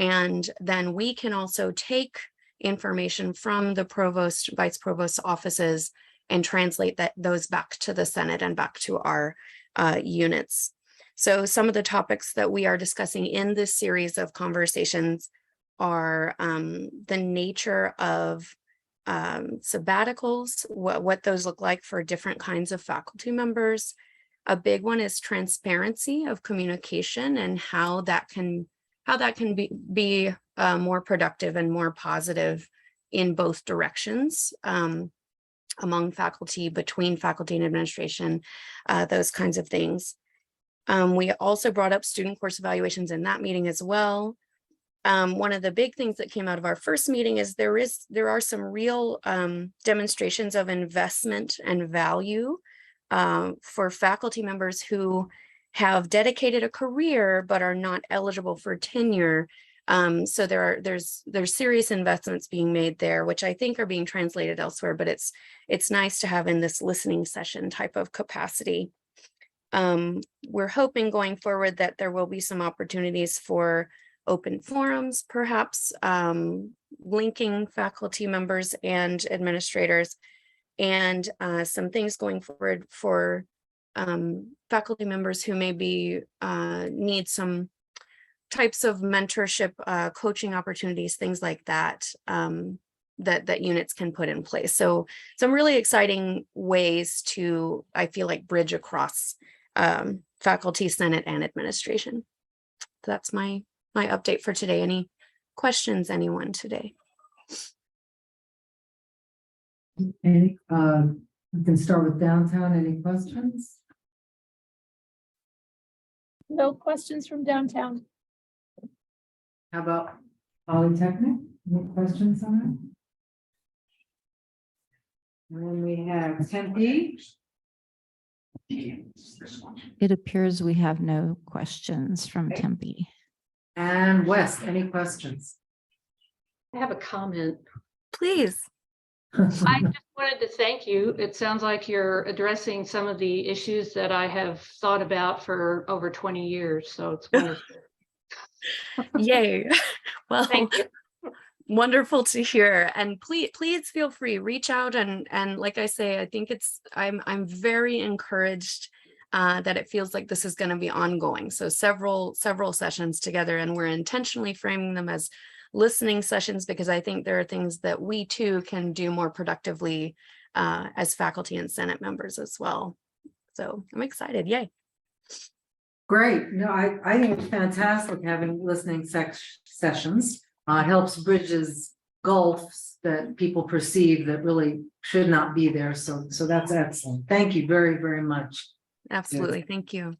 G: And then we can also take information from the provost, vice provost offices and translate those back to the Senate and back to our units. So some of the topics that we are discussing in this series of conversations are the nature of sabbaticals, what those look like for different kinds of faculty members. A big one is transparency of communication and how that can be more productive and more positive in both directions among faculty, between faculty and administration, those kinds of things. We also brought up student course evaluations in that meeting as well. One of the big things that came out of our first meeting is there are some real demonstrations of investment and value for faculty members who have dedicated a career but are not eligible for tenure. So there's serious investments being made there, which I think are being translated elsewhere, but it's nice to have in this listening session type of capacity. We're hoping going forward that there will be some opportunities for open forums, perhaps linking faculty members and administrators, and some things going forward for faculty members who maybe need some types of mentorship, coaching opportunities, things like that, that units can put in place. So some really exciting ways to, I feel like, bridge across faculty, Senate, and administration. So that's my update for today. Any questions, anyone today?
B: Any, we can start with downtown. Any questions?
J: No questions from downtown.
B: How about Polytechnic? Any questions on that? And then we have Tempe.
F: It appears we have no questions from Tempe.
B: And West, any questions?
L: I have a comment.
G: Please.
L: I just wanted to thank you. It sounds like you're addressing some of the issues that I have thought about for over 20 years. So it's wonderful.
G: Yay. Well,
L: Thank you.
G: Wonderful to hear. And please feel free, reach out. And like I say, I think I'm very encouraged that it feels like this is going to be ongoing. So several sessions together, and we're intentionally framing them as listening sessions because I think there are things that we too can do more productively as faculty and Senate members as well. So I'm excited. Yay.
B: Great. No, I think it's fantastic having listening sessions. Helps bridges gulfs that people perceive that really should not be there. So that's excellent. Thank you very, very much.
G: Absolutely. Thank you.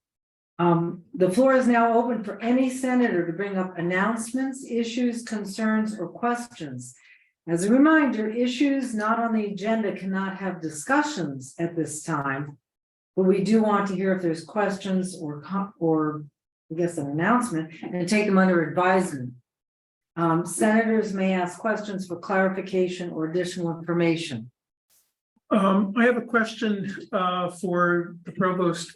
B: The floor is now open for any senator to bring up announcements, issues, concerns, or questions. As a reminder, issues not on the agenda cannot have discussions at this time, but we do want to hear if there's questions or I guess an announcement and take them under advisement. Senators may ask questions for clarification or additional information.
I: I have a question for the provost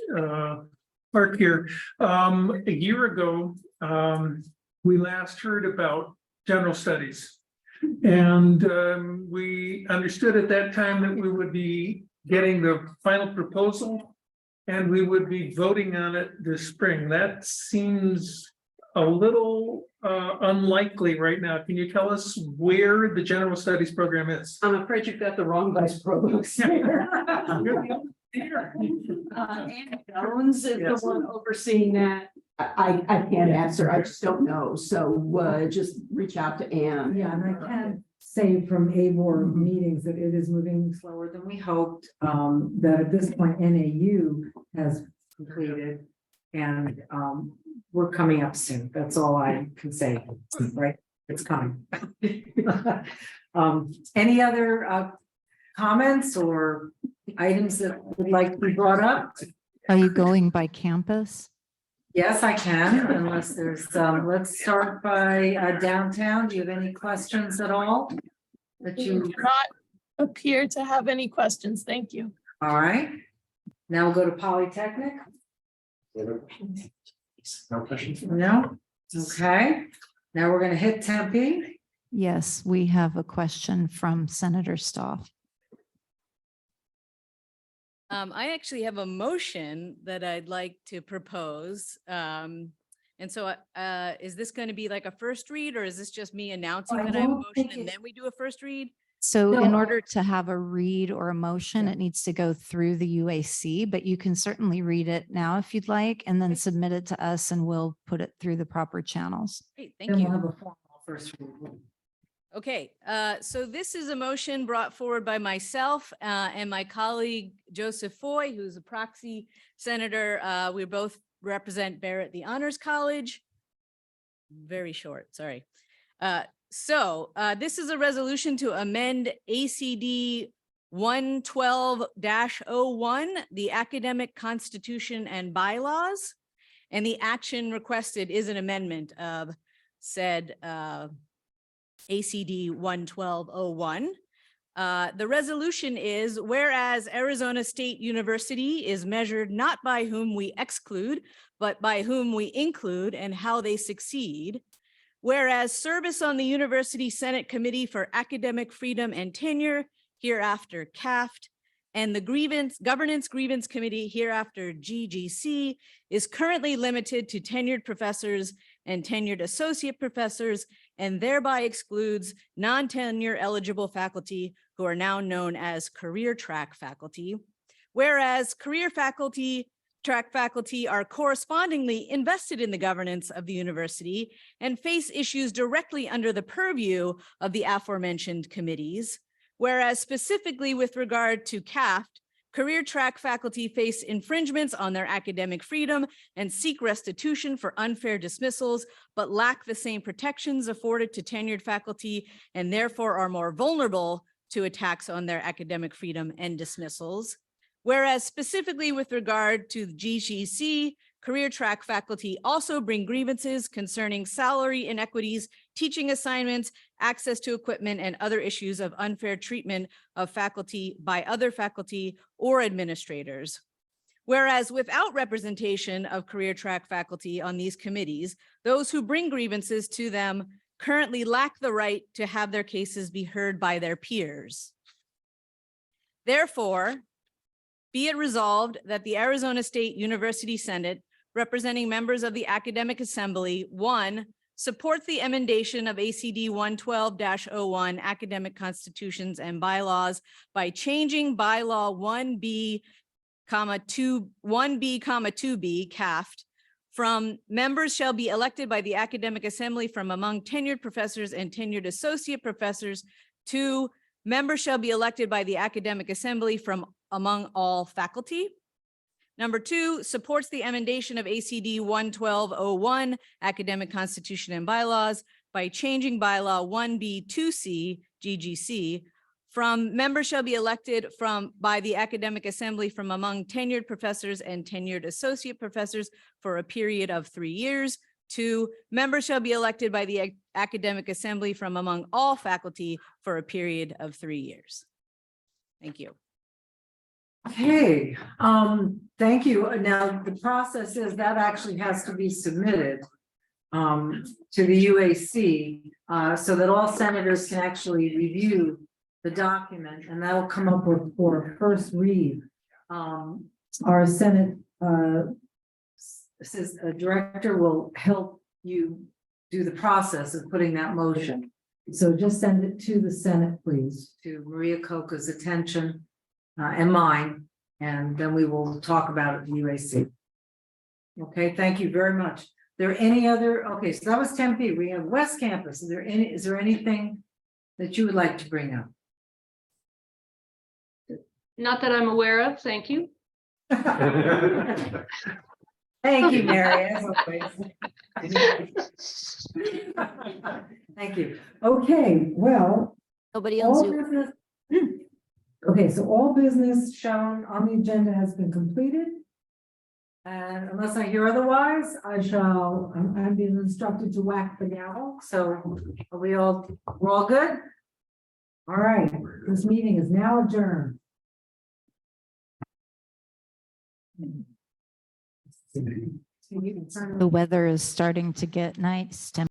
I: clerk here. A year ago, we last heard about general studies. And we understood at that time that we would be getting the final proposal and we would be voting on it this spring. That seems a little unlikely right now. Can you tell us where the general studies program is?
D: I'm afraid you've got the wrong vice provost.
V: Ann Jones is the one overseeing that. I can't answer. I just don't know. So just reach out to Ann.
B: Yeah, and I can say from ABOR meetings that it is moving slower than we hoped. That at this point NAU has completed and we're coming up soon. That's all I can say, right? It's coming. Any other comments or items that would like to be brought up?
F: Are you going by campus?
B: Yes, I can, unless there's, let's start by downtown. Do you have any questions at all? That
J: We
B: you,
J: do not appear to have any questions. Thank you.
B: all right. Now we'll go to Polytechnic.
H: No questions?
B: No? Okay. Now we're gonna hit Tempe.
F: Yes, we have a question from Senator Stoff.
E: I actually have a motion that I'd like to propose. And so is this going to be like a first read, or is this just me announcing
B: I
E: that I have a
B: don't
E: motion
B: think
E: and
B: it-
E: then we do a first read?
F: So in
B: No.
F: order to have a read or a motion, it needs to go through the UAC, but you can certainly read it now if you'd like, and then submit it to us and we'll put it through the proper channels.
E: Great, thank
B: Then we'll
E: you.
B: have a formal first read.
E: Okay, so this is a motion brought forward by myself and my colleague Joseph Foy, who's a proxy senator. We both represent Barrett the Honors College. Very short, sorry. So this is a resolution to amend ACD 112-01, the Academic Constitution and Bylaws. And the action requested is an amendment of said ACD 112-01. The resolution is, whereas Arizona State University is measured not by whom we exclude, but by whom we include and how they succeed. Whereas service on the University Senate Committee for Academic Freedom and Tenure, hereafter CAFT, and the Governance Grievance Committee, hereafter GGC, is currently limited to tenured professors and tenured associate professors, and thereby excludes non-tenure eligible faculty who are now known as career track faculty. Whereas career track faculty are correspondingly invested in the governance of the university and face issues directly under the purview of the aforementioned committees. Whereas specifically with regard to CAFT, career track faculty face infringements on their academic freedom and seek restitution for unfair dismissals, but lack the same protections afforded to tenured faculty and therefore are more vulnerable to attacks on their academic freedom and dismissals. Whereas specifically with regard to the GGC, career track faculty also bring grievances concerning salary inequities, teaching assignments, access to equipment, and other issues of unfair treatment of faculty by other faculty or administrators. Whereas without representation of career track faculty on these committees, those who bring grievances to them currently lack the right to have their cases be heard by their peers. Therefore, be it resolved that the Arizona State University Senate, representing members of the Academic Assembly, 1, support the emendation of ACD 112-01 Academic Constitutions and Bylaws by changing bylaw 1B, 2B, CAFT, from members shall be elected by the Academic Assembly from among tenured professors and tenured associate professors to members shall be elected by the Academic Assembly from among all faculty. Number 2, supports the emendation of ACD 112-01 Academic Constitution and Bylaws by changing bylaw 1B2C GGC from members shall be elected by the Academic Assembly from among tenured professors and tenured associate professors for a period of 3 years. 2, members shall be elected by the Academic Assembly from among all faculty for a period of 3 years. Thank you.
B: Okay, thank you. Now, the process is that actually has to be submitted to the UAC so that all senators can actually review the document, and that'll come up with for a first read. Our Senate director will help you do the process of putting that motion. So just send it to the Senate, please, to Maria Coca's attention and mine, and then we will talk about it at the UAC. Okay, thank you very much. There any other, okay, so that was Tempe. We have West Campus. Is there anything that you would like to bring up?
L: Not that I'm aware of, thank you.
B: Thank you, Mary, as always. Thank you. Okay, well.
A: Nobody on Zoom.
B: Okay, so all business shown on the agenda has been completed. And unless I hear otherwise, I'm being instructed to whack the gavel. So we're all good? All right, this meeting is now adjourned.
F: The weather is starting to get nice.